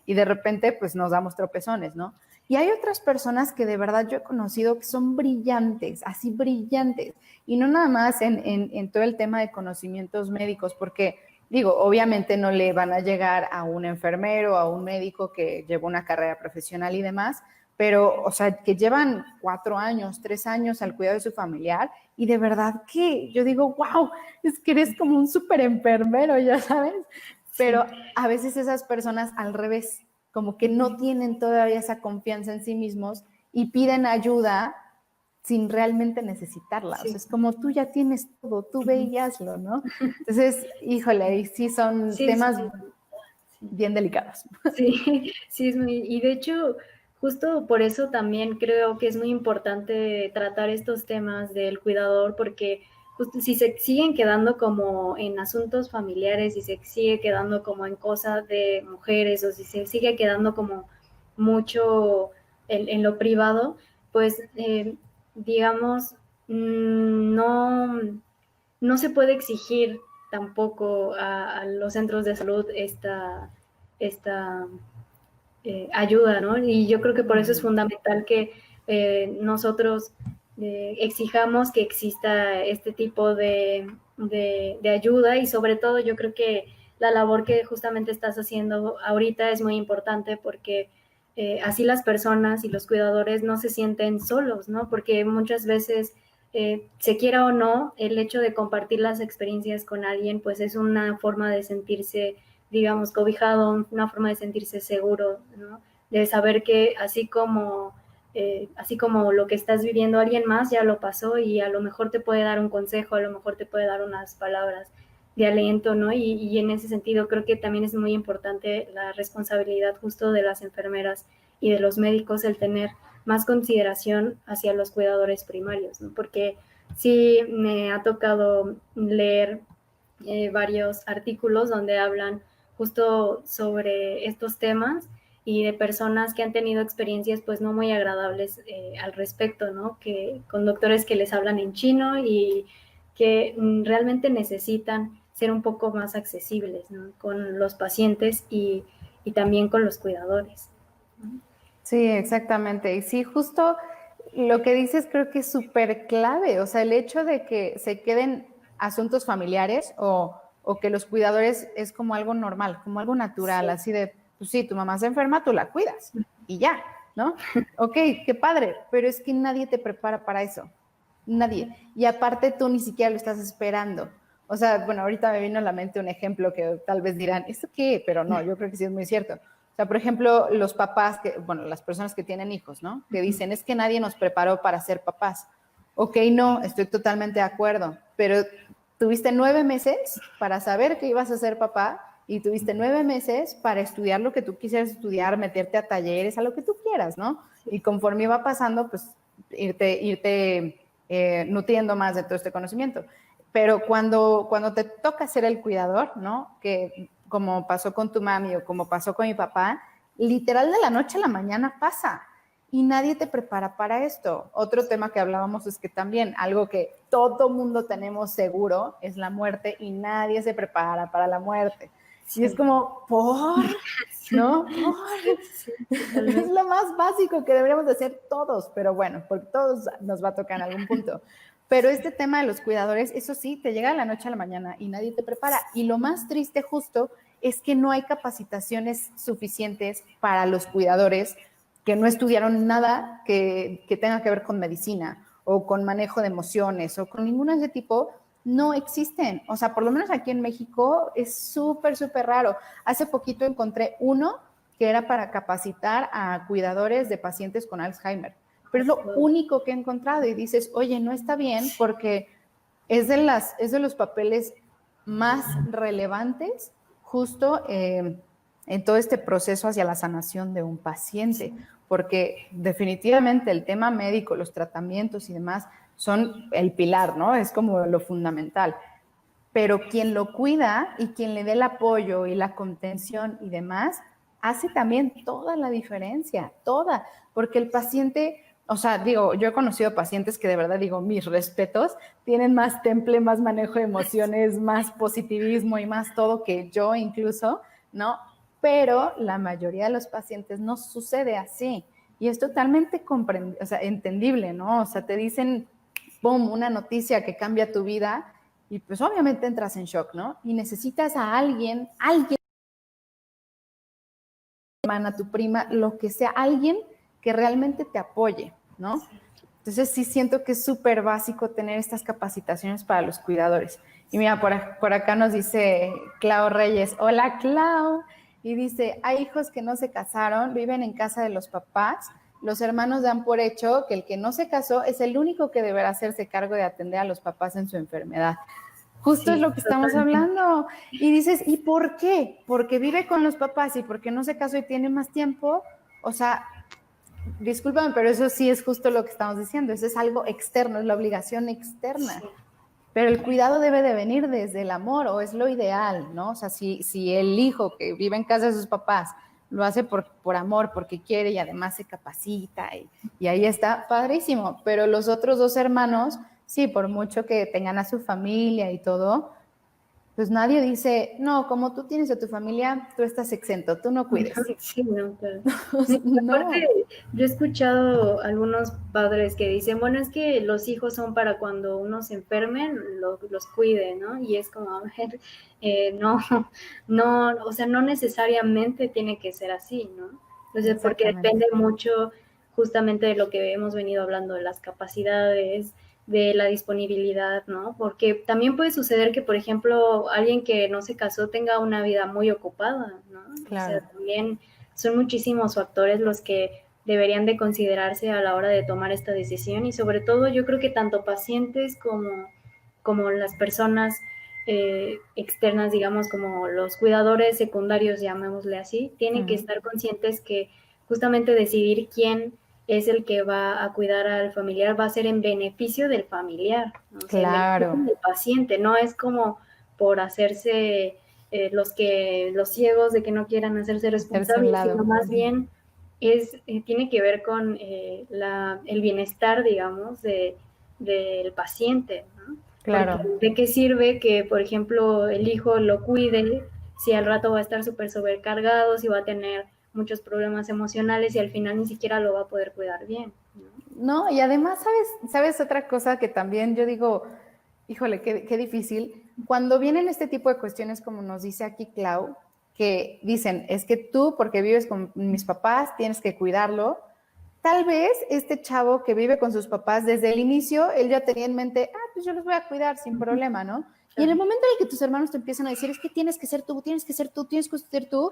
y de repente pues nos damos tropezones, ¿no? Y hay otras personas que de verdad yo he conocido que son brillantes, así brillantes, y no nada más en todo el tema de conocimientos médicos, porque digo, obviamente no le van a llegar a un enfermero, a un médico que lleva una carrera profesional y demás, pero, o sea, que llevan 4 años, 3 años al cuidado de su familiar, y de verdad que yo digo, wow, es que eres como un súper enfermero, ya sabes, pero a veces esas personas al revés, como que no tienen todavía esa confianza en sí mismos y piden ayuda sin realmente necesitarla. Sí. O sea, es como tú ya tienes todo, tú ve y hazlo, ¿no? Entonces, híjole, y sí son temas bien delicados. Sí, sí, y de hecho, justo por eso también creo que es muy importante tratar estos temas del cuidador, porque justo si se siguen quedando como en asuntos familiares, si se sigue quedando como en cosas de mujeres, o si se sigue quedando como mucho en lo privado, pues digamos, no se puede exigir tampoco a los centros de salud esta ayuda, ¿no? Y yo creo que por eso es fundamental que nosotros exijamos que exista este tipo de ayuda, y sobre todo yo creo que la labor que justamente estás haciendo ahorita es muy importante, porque así las personas y los cuidadores no se sienten solos, ¿no? Porque muchas veces, se quiera o no, el hecho de compartir las experiencias con alguien, pues es una forma de sentirse, digamos, cobijado, una forma de sentirse seguro, ¿no? De saber que así como lo que estás viviendo, alguien más ya lo pasó y a lo mejor te puede dar un consejo, a lo mejor te puede dar unas palabras de aliento, ¿no? Y en ese sentido creo que también es muy importante la responsabilidad justo de las enfermeras y de los médicos, el tener más consideración hacia los cuidadores primarios, ¿no? Porque sí me ha tocado leer varios artículos donde hablan justo sobre estos temas, y de personas que han tenido experiencias pues no muy agradables al respecto, ¿no? Que con doctores que les hablan en chino y que realmente necesitan ser un poco más accesibles, ¿no? Con los pacientes y también con los cuidadores, ¿no? Sí, exactamente. Y sí, justo lo que dices creo que es súper clave. O sea, el hecho de que se queden asuntos familiares o que los cuidadores es como algo normal, como algo natural, Sí. así de, pues sí, tu mamá se enferma, tú la cuidas y ya, ¿no? Ok, qué padre, pero es que nadie te prepara para eso. Nadie. Y aparte tú ni siquiera lo estás esperando. O sea, bueno, ahorita me vino a la mente un ejemplo que tal vez dirán, ¿esto qué? Pero no, yo creo que sí es muy cierto. O sea, por ejemplo, los papás, bueno, las personas que tienen hijos, ¿no? Que dicen, es que nadie nos preparó para ser papás. Ok, no, estoy totalmente de acuerdo, pero tuviste 9 meses para saber que ibas a ser papá y tuviste 9 meses para estudiar lo que tú quisieras estudiar, meterte a talleres, a lo que tú quieras, ¿no? Y conforme iba pasando, pues irte nutriendo más de todo este conocimiento. Pero cuando te toca ser el cuidador, ¿no? Que como pasó con tu mami o como pasó con mi papá, literal de la noche a la mañana pasa y nadie te prepara para esto. Otro tema que hablábamos es que también algo que todo mundo tenemos seguro es la muerte y nadie se prepara para la muerte. Y es Sí. como, Sí. ¿no? Sí, Es totalmente. lo más básico que deberíamos de hacer todos, pero bueno, porque todos nos va a tocar en algún punto. Pero este tema de los cuidadores, eso sí, te llega de la noche a la mañana y nadie te prepara. Y lo más triste justo es que no hay capacitaciones suficientes para los cuidadores que no estudiaron nada que tenga que ver con medicina o con manejo de emociones o con ninguna de ese tipo, no existen. O sea, por lo menos aquí en México es súper, súper raro. Hace poquito encontré uno que era para capacitar a cuidadores de pacientes con Alzheimer. Pero es lo único que he encontrado y dices, oye, no está bien porque es de los papeles más relevantes justo en todo este proceso hacia la sanación de un paciente, porque definitivamente el tema médico, los tratamientos y demás son el pilar, ¿no? Es como lo fundamental. Pero quien lo cuida y quien le dé el apoyo y la contención y demás, hace también toda la diferencia, toda, porque el paciente, o sea, digo, yo he conocido pacientes que de verdad digo, mis respetos, tienen más temple, más manejo de emociones, más positivismo y más todo que yo incluso, ¿no? Pero la mayoría de los pacientes no sucede así y es totalmente o sea, entendible, ¿no? O sea, te dicen, boom, una noticia que cambia tu vida y pues obviamente entras en shock, ¿no? Y necesitas a alguien, hermana, tu prima, lo que sea, alguien que realmente te apoye, ¿no? Entonces sí siento que es súper básico tener estas capacitaciones para los cuidadores. Y mira, por acá nos dice Clau Reyes, hola Clau, y dice, hay hijos que no se casaron, viven en casa de los papás, los hermanos dan por hecho que el que no se casó es el único que deberá hacerse cargo de atender a los papás en su enfermedad. Justo es Sí, lo que estamos totalmente. hablando. Y dices, ¿y por qué? Porque vive con los papás y porque no se casó y tiene más tiempo. O sea, discúlpame, pero eso sí es justo lo que estamos diciendo. Eso es algo externo, es la obligación externa. Sí. Pero el cuidado debe de venir desde el amor, o es lo ideal, ¿no? O sea, si el hijo que vive en casa de sus papás lo hace por amor, porque quiere y además se capacita y ahí está, padrísimo. Pero los otros dos hermanos, sí, por mucho que tengan a su familia y todo, pues nadie dice, no, como tú tienes a tu familia, tú estás exento, tú no cuides. Sí, no, claro. No, Aparte, yo he escuchado algunos padres que dicen, bueno, es que los hijos son para cuando uno se enfermen, los cuide, ¿no? Y es como, a ver, no, no, o sea, no necesariamente tiene que ser así, ¿no? Entonces, porque exactamente. depende mucho justamente de lo que hemos venido hablando, de las capacidades, de la disponibilidad, ¿no? Porque también puede suceder que, por ejemplo, alguien que no se casó tenga una vida muy ocupada, ¿no? O sea, Claro, también son muchísimos factores los que deberían de considerarse a la hora de tomar esta decisión y sobre todo yo creo que tanto pacientes como las personas externas, digamos, como los cuidadores secundarios, llamémosle así, tienen que estar conscientes que justamente decidir quién es el que va a cuidar al familiar va a ser en beneficio del familiar, ¿no? O sea, en beneficio claro, del paciente, no es como por hacerse los ciegos de que no quieran hacerse hacerse a un responsables, sino lado. más bien tiene que ver con el bienestar, digamos, del paciente, ¿no? Porque Claro, ¿de qué sirve que, por ejemplo, el hijo lo cuide si al rato va a estar súper sobrecargado, si va a tener muchos problemas emocionales y al final ni siquiera lo va a poder cuidar bien, ¿no? no, y además, ¿sabes otra cosa que también yo digo, híjole, qué difícil? Cuando vienen este tipo de cuestiones, como nos dice aquí Clau, que dicen, es que tú, porque vives con mis papás, tienes que cuidarlo. Tal vez este chavo que vive con sus papás desde el inicio, él ya tenía en mente, pues yo los voy a cuidar sin problema, ¿no? Y en el momento en el que tus hermanos te empiezan a decir, es que tienes que ser tú, tienes que ser tú, tienes que ser tú,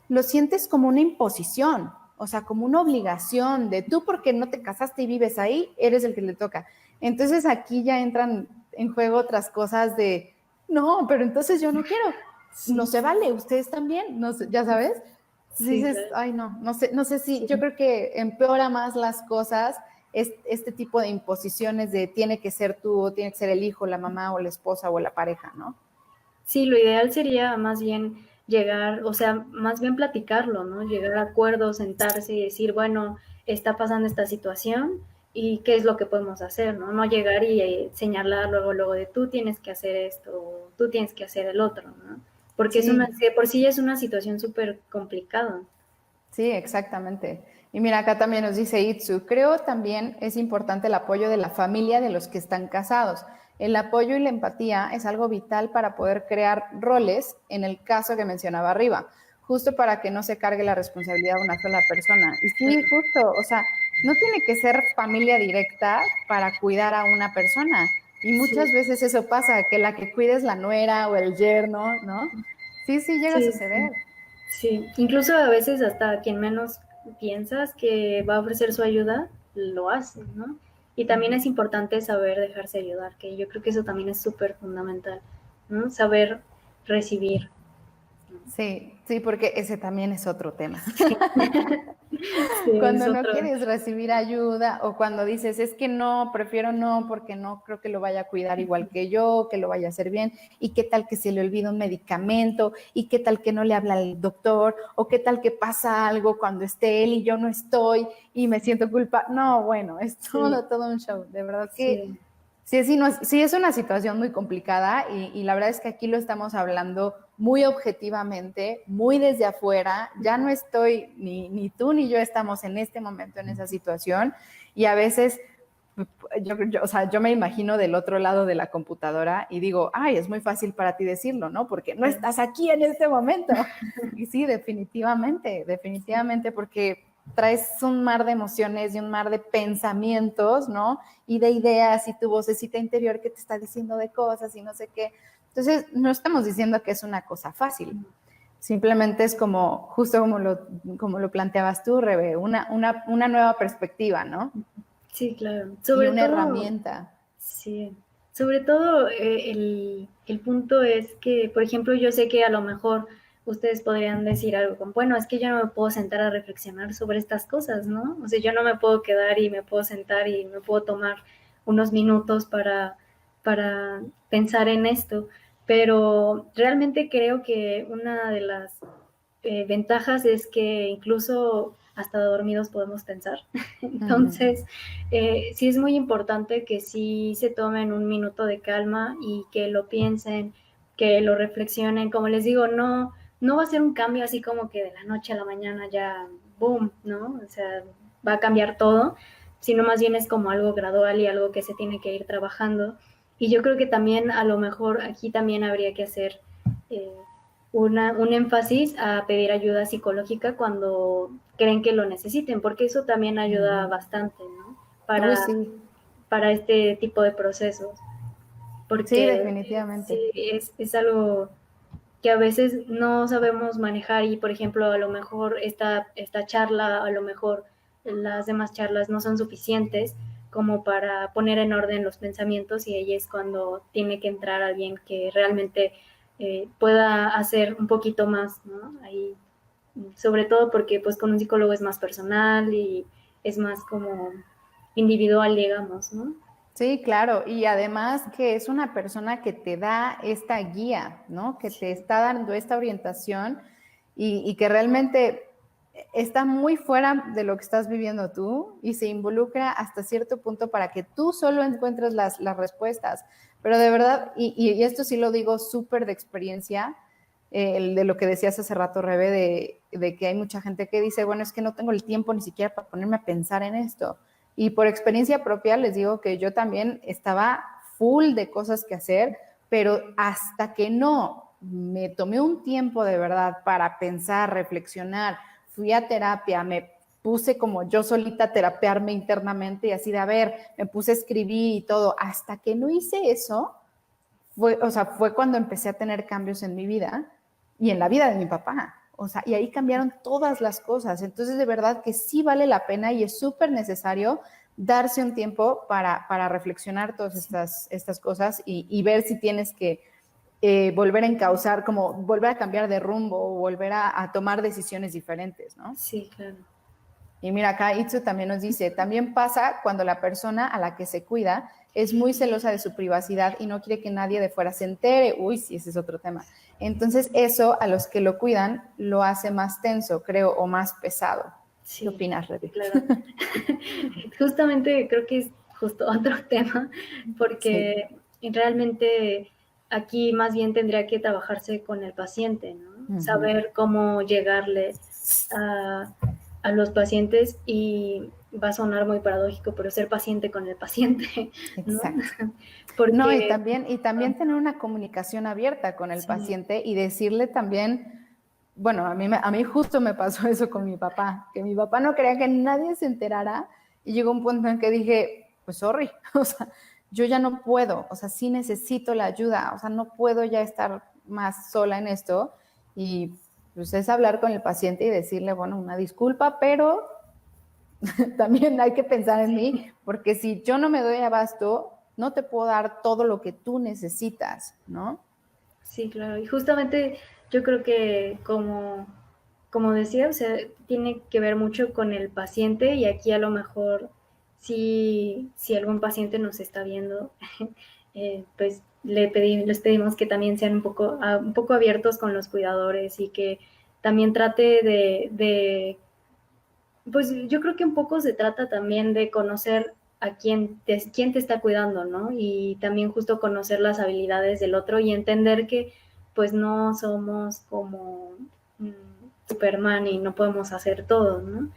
lo sientes como una imposición, o sea, como una obligación de tú porque no te casaste y vives ahí, eres el que le toca. Entonces aquí ya entran en juego otras cosas de, no, pero entonces yo no quiero, no Sí, se vale, ustedes también, no sé, ya sabes. Entonces sí, dices, claro. ay no sé si, Sí. yo creo que empeora más las cosas este tipo de imposiciones de tiene que ser tú, o tiene que ser el hijo, la mamá o la esposa o la pareja, ¿no? Sí, lo ideal sería más bien llegar, o sea, más bien platicarlo, ¿no? Llegar a acuerdos, sentarse y decir, bueno, está pasando esta situación y qué es lo que podemos hacer, ¿no? No llegar y señalar luego de tú tienes que hacer esto, o tú tienes que hacer el otro, ¿no? Porque Sí, de por sí es una situación súper complicada. sí, exactamente. Y mira, acá también nos dice Itsu, creo también es importante el apoyo de la familia de los que están casados. El apoyo y la empatía es algo vital para poder crear roles en el caso que mencionaba arriba, justo para que no se cargue la responsabilidad de una sola persona. Y sí, Claro. justo, o sea, no tiene que ser familia directa para cuidar a una persona. Y Sí, muchas veces eso pasa, que la que cuida es la nuera o el yerno, ¿no? Sí, sí, llega a sí, sí. suceder. Sí, incluso a veces hasta quien menos piensas que va a ofrecer su ayuda, lo hace, ¿no? Y también es importante saber dejarse ayudar, que yo creo que eso también es súper fundamental, ¿no? Saber recibir. Sí, sí, porque ese también es otro tema. Sí, sí, es Cuando no otro. quieres recibir ayuda o cuando dices, es que no, prefiero no, porque no creo que lo vaya a cuidar igual que yo, que lo vaya a hacer bien, y qué tal que se le olvida un medicamento, y qué tal que no le habla al doctor, o qué tal que pasa algo cuando esté él y yo no estoy y me siento culpa. No, bueno, es Sí, todo un show. De verdad que sí, sí es una situación muy complicada y la verdad es que aquí lo estamos hablando muy objetivamente, muy desde afuera. Ya no estoy, ni tú ni yo estamos en este momento en esa situación y a veces o sea, yo me imagino del otro lado de la computadora y digo, ay, es muy fácil para ti decirlo, ¿no? Porque no claro. estás aquí en este momento. Y sí, definitivamente, definitivamente, porque traes un mar de emociones y un mar de pensamientos, ¿no? Y de ideas y tu vocecita interior que te está diciendo de cosas y no sé qué. Entonces, no estamos diciendo que es una cosa fácil. Simplemente es como, justo como lo planteabas tú, Rebe, una nueva perspectiva, ¿no? Sí, claro. Y Sobre una todo, herramienta. sí, sobre todo el punto es que, por ejemplo, yo sé que a lo mejor ustedes podrían decir algo como, bueno, es que yo no me puedo sentar a reflexionar sobre estas cosas, ¿no? O sea, yo no me puedo quedar y me puedo sentar y me puedo tomar unos minutos para pensar en esto, pero realmente creo que una de las ventajas es que incluso hasta dormidos podemos pensar. Ujú. Entonces, sí es muy importante que sí se tomen un minuto de calma y que lo piensen, que lo reflexionen. Como les digo, no va a ser un cambio así como que de la noche a la mañana ya, boom, ¿no? O sea, va a cambiar todo, sino más bien es como algo gradual y algo que se tiene que ir trabajando. Y yo creo que también a lo mejor aquí también habría que hacer eh, un énfasis a pedir ayuda psicológica cuando creen que lo necesiten, porque eso también ayuda bastante, ¿no? Uy, sí, Para este tipo de procesos, sí, porque definitivamente. sí, es algo que a veces no sabemos manejar y, por ejemplo, a lo mejor esta charla, a lo mejor las demás charlas no son suficientes como para poner en orden los pensamientos y ahí es cuando tiene que entrar alguien que realmente pueda hacer un poquito más, ¿no? Ahí, sobre todo porque pues con un psicólogo es más personal y es más como individual, digamos, ¿no? Sí, claro, y además que es una persona que te da esta guía, ¿no? Que te Sí, está dando esta orientación y que realmente está muy fuera de lo que estás viviendo tú y se involucra hasta cierto punto para que tú solo encuentres las respuestas. Pero de verdad, y esto sí lo digo súper de experiencia, de lo que decías hace rato, Rebe, de que hay mucha gente que dice, bueno, es que no tengo el tiempo ni siquiera para ponerme a pensar en esto. Y por experiencia propia les digo que yo también estaba full de cosas que hacer, pero hasta que no me tomé un tiempo de verdad para pensar, reflexionar, fui a terapia, me puse como yo solita a terapearme internamente y así de, a ver, me puse a escribir y todo, hasta que no hice eso, fue cuando empecé a tener cambios en mi vida y en la vida de mi papá. O sea, y ahí cambiaron todas las cosas. Entonces, de verdad que sí vale la pena y es súper necesario darse un tiempo para reflexionar todas estas cosas y ver si tienes que volver a encauzar, como volver a cambiar de rumbo o volver a tomar decisiones diferentes, ¿no? sí, claro. Y mira, acá Itsu también nos dice, también pasa cuando la persona a la que se cuida es muy celosa de su privacidad y no quiere que nadie de fuera se entere. Uy, sí, ese es otro tema. Entonces eso a los que lo cuidan lo hace más tenso, creo, o más pesado. ¿Qué Sí, opinas, sí, Rebe? claro. Justamente creo que es justo otro tema, Sí, porque realmente aquí más bien tendría que trabajarse con el paciente, ¿no? uh-huh. Saber cómo llegarle a, a los pacientes y va a sonar muy paradójico, pero ser paciente con el paciente, ¿no? Exacto. No, y Porque también tener una comunicación abierta con el sí, paciente y decirle también, bueno, a mí justo me pasó eso con mi papá, que mi papá no quería que nadie se enterara y llegó un punto en que dije, pues sorry, o sea, yo ya no puedo, o sea, sí necesito la ayuda, o sea, no puedo ya estar más sola en esto y pues es hablar con el paciente y decirle, bueno, una disculpa, pero también hay que pensar en mí, porque si yo no me doy abasto, no te puedo dar todo lo que tú necesitas, ¿no? sí, claro. Y justamente yo creo que como decía, o sea, tiene que ver mucho con el paciente y aquí a lo mejor si algún paciente nos está viendo, pues les pedimos que también sean un poco abiertos con los cuidadores y que también trate pues yo creo que un poco se trata también de conocer a quién te está cuidando, ¿no? Y también justo conocer las habilidades del otro y entender que pues no somos como Superman y no podemos hacer todo, ¿no?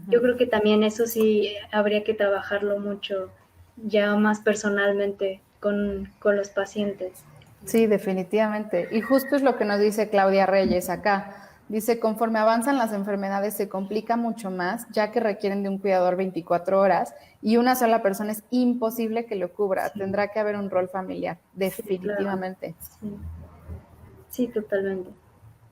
Yo Uh-huh. creo que también eso sí habría que trabajarlo mucho ya más personalmente con los pacientes. Sí, definitivamente. Y justo es lo que nos dice Claudia Reyes acá. Dice, conforme avanzan las enfermedades se complica mucho más, ya que requieren de un cuidador 24 horas y una sola persona es imposible que lo cubra. Sí, Tendrá que haber un rol familiar, sí, claro. definitivamente. Sí, sí, totalmente.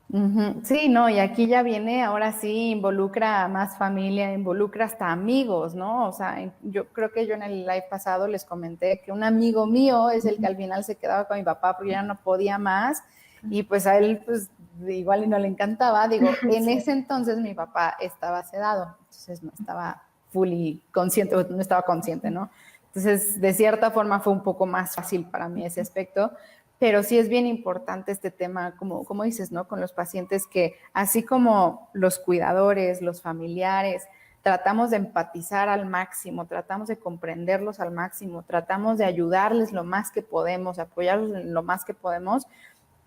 Ujú. Sí, no, y aquí ya viene, ahora sí, involucra a más familia, involucra hasta amigos, ¿no? O sea, yo creo que yo en el live pasado les comenté que un amigo mío es el que al final se quedaba con mi papá porque ya no podía más y pues a él pues igual y no le encantaba. Digo, en Sí, ese entonces mi papá estaba sedado, entonces no estaba fully consciente, no estaba consciente, ¿no? Entonces, de cierta forma fue un poco más fácil para mí ese aspecto, pero sí es bien importante este tema, como dices, ¿no? Con los pacientes que, así como los cuidadores, los familiares, tratamos de empatizar al máximo, tratamos de comprenderlos al máximo, tratamos de ayudarles lo más que podemos, apoyarlos en lo más que podemos,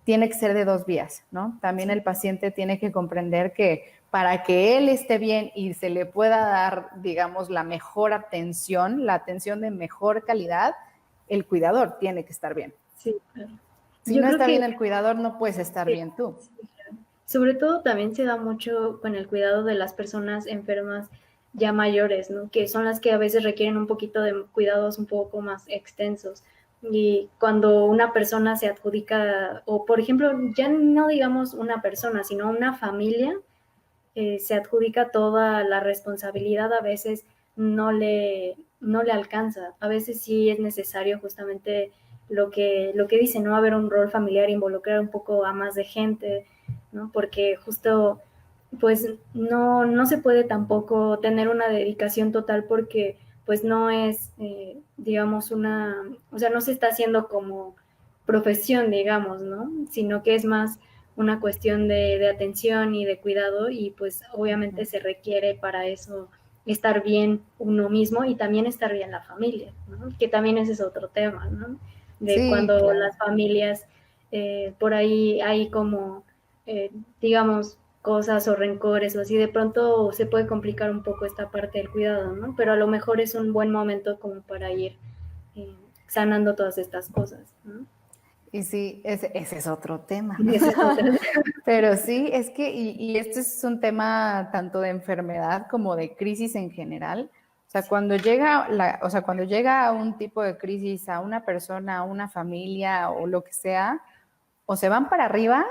tiene que ser de dos vías, ¿no? También el paciente tiene que comprender que para que él esté bien y se le pueda dar, digamos, la mejor atención, la atención de mejor calidad, el cuidador tiene que estar bien. Sí, claro. Si Yo no creo está bien que el cuidador, no puedes estar sí, bien tú. sí, claro. Sobre todo también se da mucho con el cuidado de las personas enfermas ya mayores, ¿no? Que son las que a veces requieren un poquito de cuidados un poco más extensos. Y cuando una persona se adjudica, o por ejemplo, ya no digamos una persona, sino una familia, se adjudica toda la responsabilidad, a veces no le alcanza. A veces sí es necesario justamente lo que dice, ¿no? Haber un rol familiar, involucrar un poco a más de gente, ¿no? Porque justo, pues, no se puede tampoco tener una dedicación total porque, pues, no es, digamos, o sea, no se está haciendo como profesión, digamos, ¿no? Sino que es más una cuestión de atención y de cuidado y pues obviamente se requiere para eso estar bien uno mismo y también estar bien la familia, ¿no? Que también ese es otro tema, ¿no? De Sí, cuando claro. las familias por ahí hay como, digamos, cosas o rencores o así, de pronto se puede complicar un poco esta parte del cuidado, ¿no? Pero a lo mejor es un buen momento como para ir sanando todas estas cosas, ¿no? Y sí, ese es otro tema. Ese es otro. Pero sí, es que, y este es un tema tanto de enfermedad como de crisis en general. O sea, cuando llega a un tipo de crisis a una persona, a una familia o lo que sea, o se van para arriba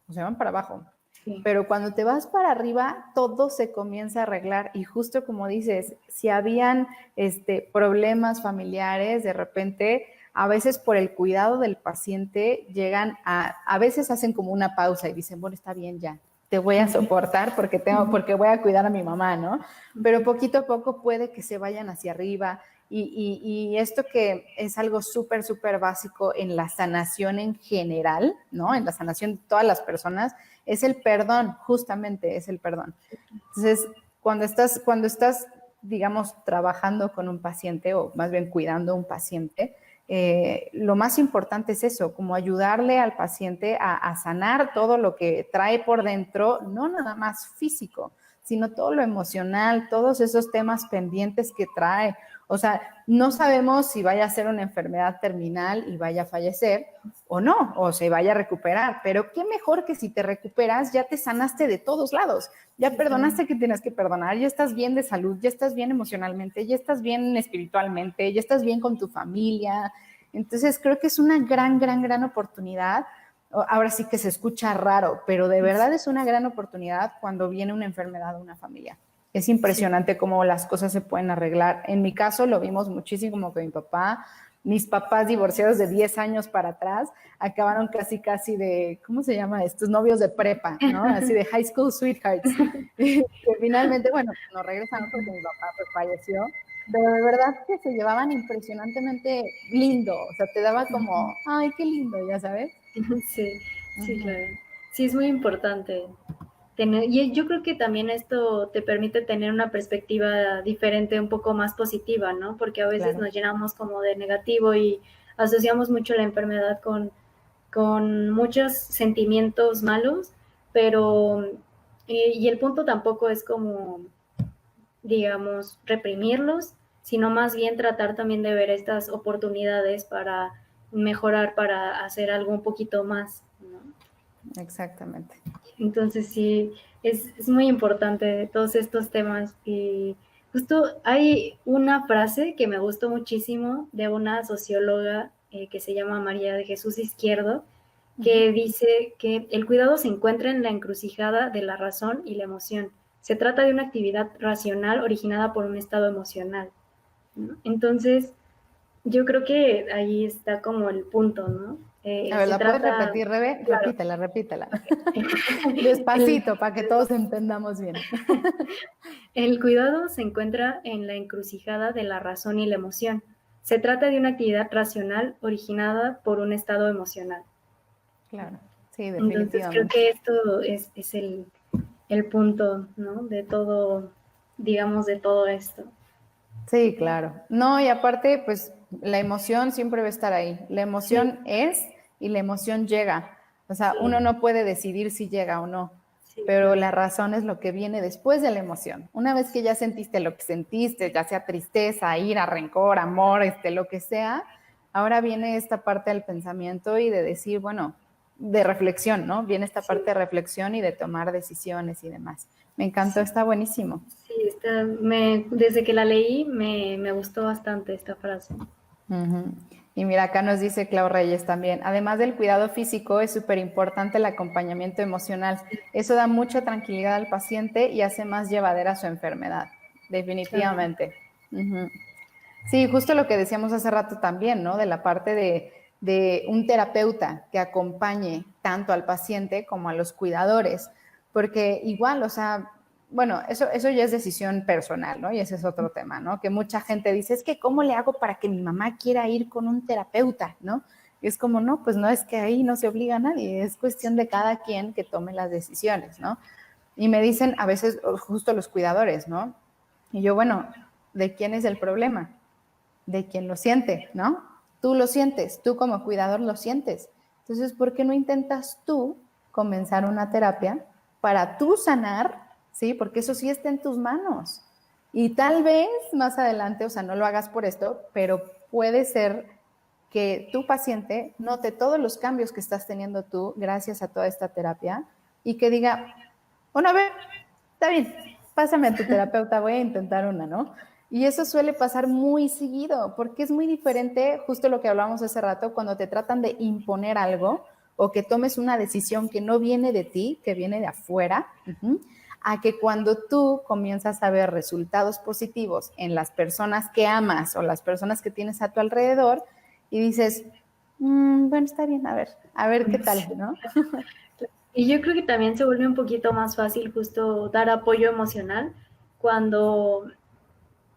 o se van para abajo. Sí. Pero cuando te vas para arriba, todo se comienza a arreglar. Y justo como dices, si habían problemas familiares, de repente, a veces por el cuidado del paciente, llegan a veces hacen como una pausa y dicen, bueno, está bien ya, te voy a soportar porque voy a cuidar a mi mamá, ¿no? Pero poquito a poco puede que se vayan hacia arriba. Y esto que es algo súper, súper básico en la sanación en general, ¿no? En la sanación de todas las personas, es el perdón, justamente es el perdón. Entonces, cuando estás, digamos, trabajando con un paciente o más bien cuidando a un paciente, lo más importante es eso, como ayudarle al paciente a sanar todo lo que trae por dentro, no nada más físico, sino todo lo emocional, todos esos temas pendientes que trae. O sea, no sabemos si vaya a ser una enfermedad terminal y vaya a fallecer o no, o se vaya a recuperar, pero qué mejor que si te recuperas, ya te sanaste de todos lados, ya perdonaste que tienes que perdonar, ya estás bien de salud, ya estás bien emocionalmente, ya estás bien espiritualmente, ya estás bien con tu familia. Entonces creo que es una gran, gran, gran oportunidad. Ahora sí que se escucha raro, pero de verdad es una gran oportunidad cuando viene una enfermedad a una familia. Es impresionante cómo las cosas se pueden arreglar. En mi caso lo vimos muchísimo con mi papá. Mis papás divorciados de 10 años para atrás acabaron casi, casi de, ¿cómo se llama? Estos novios de prepa, ¿no? Así de high school sweethearts. Que finalmente, bueno, nos regresamos porque mi papá pues, falleció, pero de verdad que se llevaban impresionantemente lindo. O sea, te daba como, ay, qué lindo, ya sabes. Sí, sí, Ujú. claro. Sí, es muy importante tener, y yo creo que también esto te permite tener una perspectiva diferente, un poco más positiva, ¿no? Porque a veces Claro. nos llenamos como de negativo y asociamos mucho la enfermedad con muchos sentimientos malos, pero, y el punto tampoco es como, digamos, reprimirlos, sino más bien tratar también de ver estas oportunidades para mejorar, para hacer algo un poquito más, ¿no? Exactamente. Entonces sí, es muy importante todos estos temas y justo hay una frase que me gustó muchísimo de una socióloga que se llama María de Jesús Izquierdo, que dice que el cuidado se encuentra en la encrucijada de la razón y la emoción. Se trata de una actividad racional originada por un estado emocional, ¿no? Entonces, yo creo que ahí está como el punto, ¿no? A ver, Se ¿la puedes trata, repetir, Rebe? claro, Repítela, repítela. okay. el, Despacito, para que todos entendamos bien. el cuidado se encuentra en la encrucijada de la razón y la emoción. Se trata de una actividad racional originada por un estado emocional. Claro, sí, Entonces creo definitivamente. que esto es el punto, ¿no? De todo, digamos, de todo esto. Sí, claro. No, y aparte, pues la emoción siempre va a estar ahí. La Sí, emoción es y la emoción llega. O sea, Sí. uno no puede decidir si llega o no, Sí, pero claro. la razón es lo que viene después de la emoción. Una vez que ya sentiste lo que sentiste, ya sea tristeza, ira, rencor, amor, lo que sea, ahora viene esta parte del pensamiento y de decir, bueno, de reflexión, ¿no? Viene esta Sí, parte de reflexión y de tomar decisiones y demás. Me encantó, sí, está buenísimo. sí, desde que la leí me gustó bastante esta frase. Ujú. Y mira, acá nos dice Clau Reyes también, además del cuidado físico, es súper importante el acompañamiento emocional. Eso da mucha tranquilidad al paciente y hace más llevadera su enfermedad, Claro. definitivamente. Ujú. Sí, justo lo que decíamos hace rato también, ¿no? De la parte de un terapeuta que acompañe tanto al paciente como a los cuidadores, porque igual, o sea, bueno, eso ya es decisión personal, ¿no? Y ese es otro tema, ¿no? Que mucha gente dice, es que ¿cómo le hago para que mi mamá quiera ir con un terapeuta, ¿no? Y es como, no, pues no es que ahí no se obliga a nadie, es cuestión de cada quien que tome las decisiones, ¿no? Y me dicen a veces justo los cuidadores, ¿no? Y yo, bueno, ¿de quién es el problema? De quien lo siente, ¿no? Tú lo sientes, tú como cuidador lo sientes. Entonces, ¿por qué no intentas tú comenzar una terapia para tú sanar, ¿sí? Porque eso sí está en tus manos. Y tal vez más adelante, o sea, no lo hagas por esto, pero puede ser que tu paciente note todos los cambios que estás teniendo tú gracias a toda esta terapia y que diga, bueno, a ver, está bien, pásame a tu terapeuta, voy a intentar una, ¿no? Y eso suele pasar muy seguido, porque es muy diferente, justo lo que hablábamos hace rato, cuando te tratan de imponer algo o que tomes una decisión que no viene de ti, que viene de afuera, a que cuando tú comienzas a ver resultados positivos en las personas que amas o las personas que tienes a tu alrededor y dices, bueno, está bien, a ver qué tal, Sí. ¿no? Y yo creo que también se vuelve un poquito más fácil justo dar apoyo emocional cuando,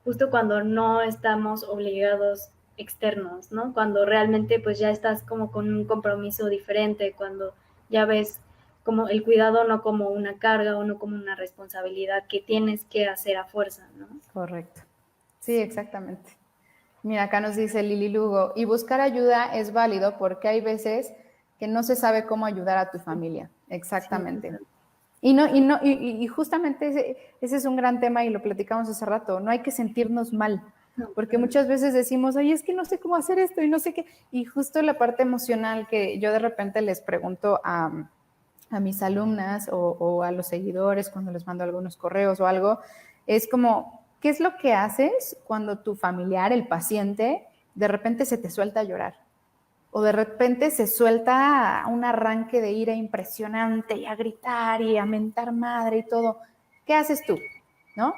justo cuando no estamos obligados externos, ¿no? Cuando realmente pues ya estás como con un compromiso diferente, cuando ya ves como el cuidado no como una carga o no como una responsabilidad que tienes que hacer a fuerza, ¿no? Correcto. Sí, Sí, exactamente. Mira, acá nos dice Lili Lugo, y buscar ayuda es válido porque hay veces que no se sabe cómo ayudar a tu familia. sí, Exactamente. total. Y justamente ese es un gran tema y lo platicamos hace rato. No hay que sentirnos mal, No, porque muchas veces decimos, ay, es que no sé cómo hacer esto y no sé qué. Y justo la parte emocional que yo de repente les pregunto a mis alumnas o a los seguidores cuando les mando algunos correos o algo, es como, ¿qué es lo que haces cuando tu familiar, el paciente, de repente se te suelta a llorar? O de repente se suelta un arranque de ira impresionante y a gritar y a mentar madre y todo. ¿Qué haces tú? ¿No?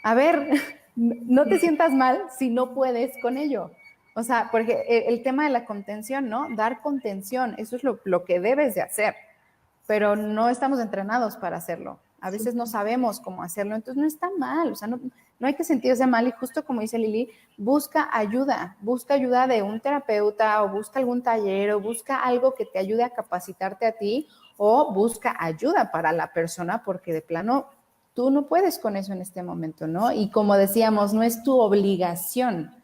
A ver, no te sientas mal si no puedes con ello. O sea, porque el tema de la contención, ¿no? Dar contención, eso es lo que debes de hacer, pero no estamos entrenados para hacerlo. A sí, veces no sabemos cómo hacerlo, entonces no está mal, o sea, no hay que sentirse mal y justo como dice Lili, busca ayuda de un terapeuta o busca algún taller o busca algo que te ayude a capacitarte a ti o busca ayuda para la persona porque de plano tú no puedes con eso en este momento, ¿no? Y como decíamos, no es tu obligación,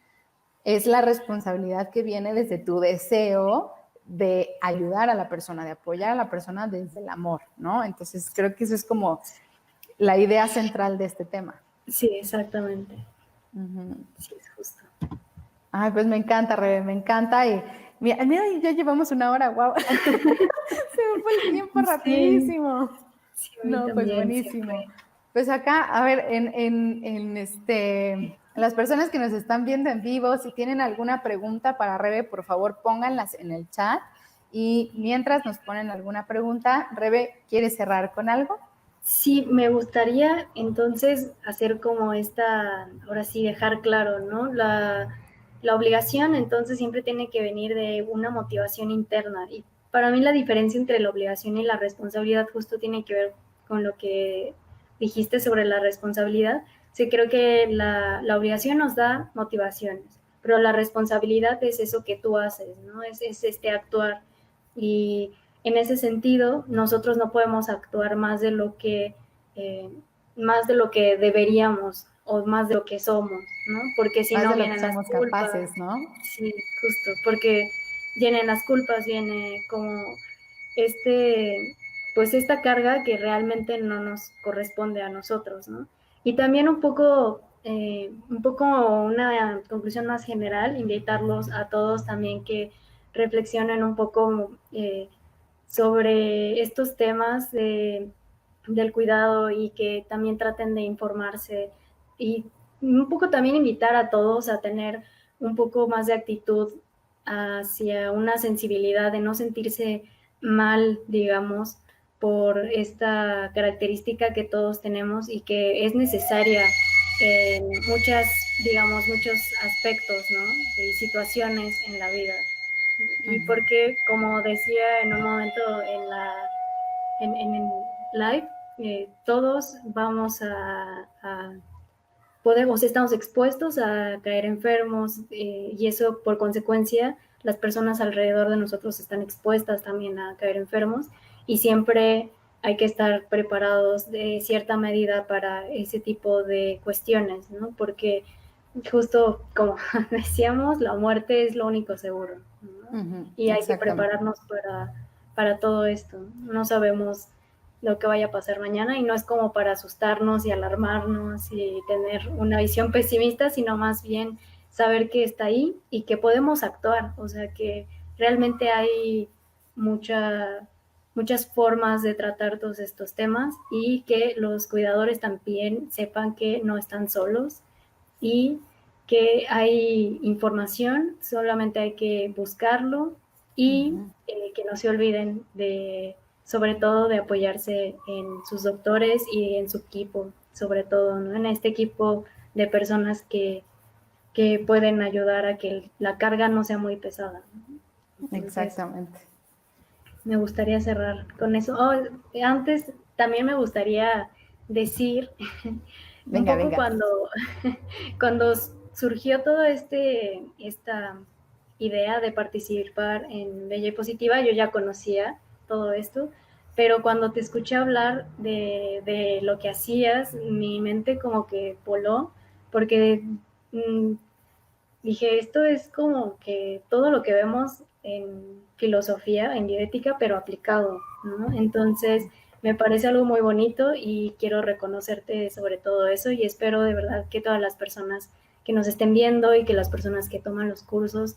es la responsabilidad que viene desde tu deseo de ayudar a la persona, de apoyar a la persona desde el amor, ¿no? Entonces creo que eso es como la idea central de este tema. sí, exactamente. Uh-huh. Sí, es justo. Ay, pues me encanta, Rebe, me encanta. Y mira, ya llevamos una hora, wow. Se me fue el tiempo Sí, rapidísimo. sí, a mí No, pues también, siempre. buenísimo. Pues acá, a ver, las personas que nos están viendo en vivo, si tienen alguna pregunta para Rebe, por favor pónganlas en el chat. Y mientras nos ponen alguna pregunta, Rebe, ¿quieres cerrar con algo? Sí, me gustaría entonces hacer como esta, ahora sí, dejar claro, ¿no? La obligación entonces siempre tiene que venir de una motivación interna. Y para mí la diferencia entre la obligación y la responsabilidad justo tiene que ver con lo que dijiste sobre la responsabilidad. Sí, creo que la obligación nos da motivaciones, pero la responsabilidad es eso que tú haces, ¿no? Es este actuar. Y en ese sentido, nosotros no podemos actuar eh, más de lo que deberíamos o más de lo que somos, ¿no? Porque si Más no de lo que vienen las somos culpas, capaces, ¿no? sí, justo, porque vienen las culpas, viene como, pues esta carga que realmente no nos corresponde a nosotros, ¿no? Y también un poco una conclusión más general, invitarlos a todos también que reflexionen un poco sobre estos temas del cuidado y que también traten de informarse y un poco también invitar a todos a tener un poco más de actitud hacia una sensibilidad de no sentirse mal, digamos, por esta característica que todos tenemos y que es necesaria en muchos aspectos, ¿no? Y situaciones en la vida. Y porque, como decía en un momento en el live, todos vamos podemos, estamos expuestos a caer enfermos y eso por consecuencia las personas alrededor de nosotros están expuestas también a caer enfermos y siempre hay que estar preparados de cierta medida para ese tipo de cuestiones, ¿no? Porque justo como decíamos, la muerte es lo único seguro, ¿no? Y hay que prepararnos para todo esto. No sabemos lo que vaya a pasar mañana y no es como para asustarnos y alarmarnos y tener una visión pesimista, sino más bien saber que está ahí y que podemos actuar, o sea que realmente hay muchas formas de tratar todos estos temas y que los cuidadores también sepan que no están solos y que hay información, solamente hay que buscarlo y que no se olviden sobre todo de apoyarse en sus doctores y en su equipo, sobre todo, ¿no? En este equipo de personas que pueden ayudar a que la carga no sea muy pesada, ¿no? Entonces, exactamente. Me gustaría cerrar con eso. Oh, antes también me gustaría decir un Venga, poco venga. cuando surgió toda esta idea de participar en Bella y Positiva, yo ya conocía todo esto, pero cuando te escuché hablar de lo que hacías, mi mente como que voló, porque dije, esto es como que todo lo que vemos en filosofía, en bioética, pero aplicado, ¿no? Entonces, me parece algo muy bonito y quiero reconocerte sobre todo eso y espero de verdad que todas las personas que nos estén viendo y que las personas que toman los cursos,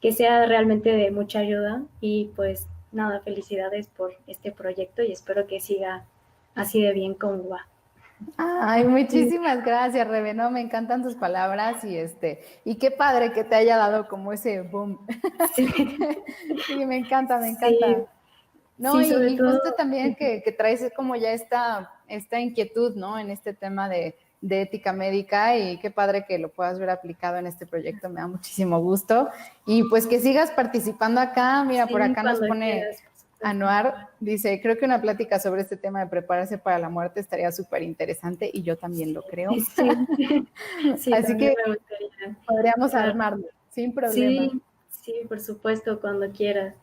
que sea realmente de mucha ayuda y pues nada, felicidades por este proyecto y espero que siga así de bien como va. Ay, muchísimas gracias, Rebe. No, me encantan tus palabras y qué padre que te haya dado como ese boom. Sí, Sí, me encanta, me sí, encanta. No, sí, sobre y todo. justo también que traes como ya esta inquietud, ¿no? En este tema de ética médica y qué padre que lo puedas ver aplicado en este proyecto, me da muchísimo gusto. Y pues que sigas participando acá, mira, por Sí, acá nos cuando pone quieras, por supuesto. Anuar, dice, creo que una plática sobre este tema de prepararse para la muerte estaría súper interesante y yo también lo creo. Sí, sí, Así también que me gustaría. podríamos Claro. armarlo, sin problema. Sí, sí, por supuesto, cuando quieras.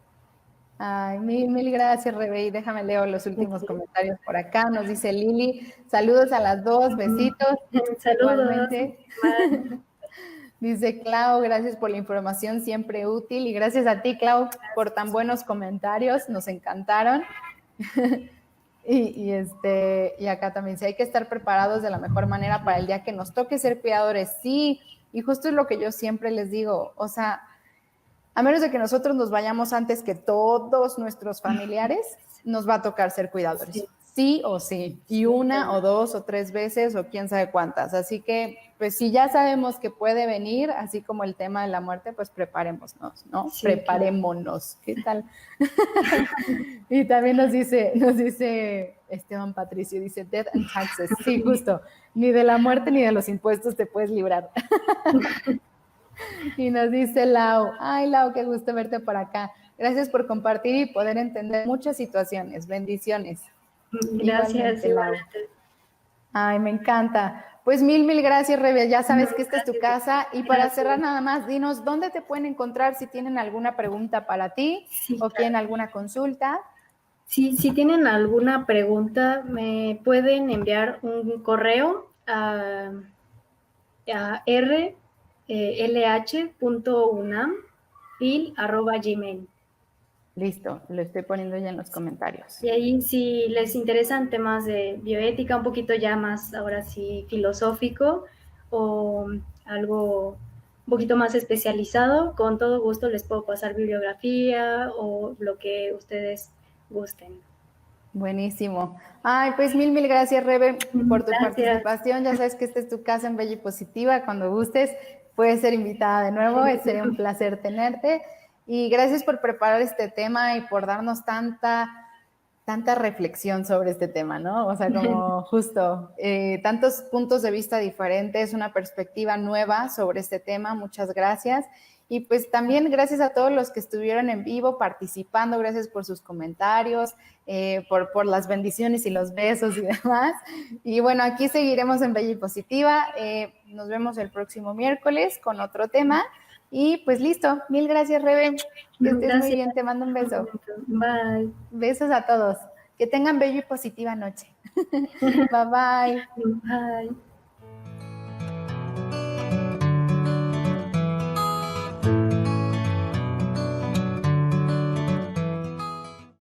Ay, mil gracias, Rebe. Y déjame leo los últimos Ok. comentarios por acá. Nos dice Lili, saludos a las dos, besitos. Saludos, Igualmente. Mar. Dice Clau, gracias por la información, siempre útil. Y gracias a ti, Clau, por tan buenos comentarios, nos encantaron. Y acá también, si hay que estar preparados de la mejor manera para el día que nos toque ser cuidadores, sí. Y justo es lo que yo siempre les digo, o sea, a menos de que nosotros nos vayamos antes que todos nuestros familiares, nos va a tocar ser cuidadores. Sí, Sí o sí. Y sí, una o claro. dos o tres veces o quién sabe cuántas. Así que, pues si ya sabemos que puede venir, así como el tema de la muerte, pues preparémonos, ¿no? Sí, claro. Preparémonos. ¿Qué tal? Y también nos dice Esteban Patricio, dice Death and Taxes. Sí, justo. Ni de la muerte ni de los impuestos te puedes librar. Y nos dice Lau, ay Lau, qué gusto verte por acá. Gracias por compartir y poder entender muchas situaciones. Bendiciones. Gracias, Igualmente, Lau. igualmente. Ay, me encanta. Pues mil gracias, Rebe. Ya sabes que esta es tu Gracias. casa. Y para cerrar Gracias. nada más, dinos dónde te pueden encontrar si tienen alguna pregunta para ti Sí, o quieren claro. alguna consulta. Sí, si tienen alguna pregunta, me pueden enviar un correo a rlh.unam@gmail. Listo, lo estoy poniendo ya en los comentarios. Y ahí si les interesan temas de bioética, un poquito ya más ahora sí filosófico o algo un poquito más especializado, con todo gusto les puedo pasar bibliografía o lo que ustedes gusten. Buenísimo. Ay, pues mil gracias, Rebe, por tu Gracias. participación. Ya sabes que esta es tu casa en Bella y Positiva. Cuando gustes, puedes ser invitada de nuevo. Sería un placer tenerte. Y gracias por preparar este tema y por darnos tanta reflexión sobre este tema, ¿no? O sea, como justo tantos puntos de vista diferentes, una perspectiva nueva sobre este tema. Muchas gracias. Y pues también gracias a todos los que estuvieron en vivo participando, gracias por sus comentarios, por las bendiciones y los besos y demás. Y bueno, aquí seguiremos en Bella y Positiva. Nos vemos el próximo miércoles con otro tema. Y pues listo, mil gracias, Rebe. Que estés Gracias. muy bien, te mando un beso. Bye. Besos a todos. Que tengan bella y positiva noche. Bye bye. Bye.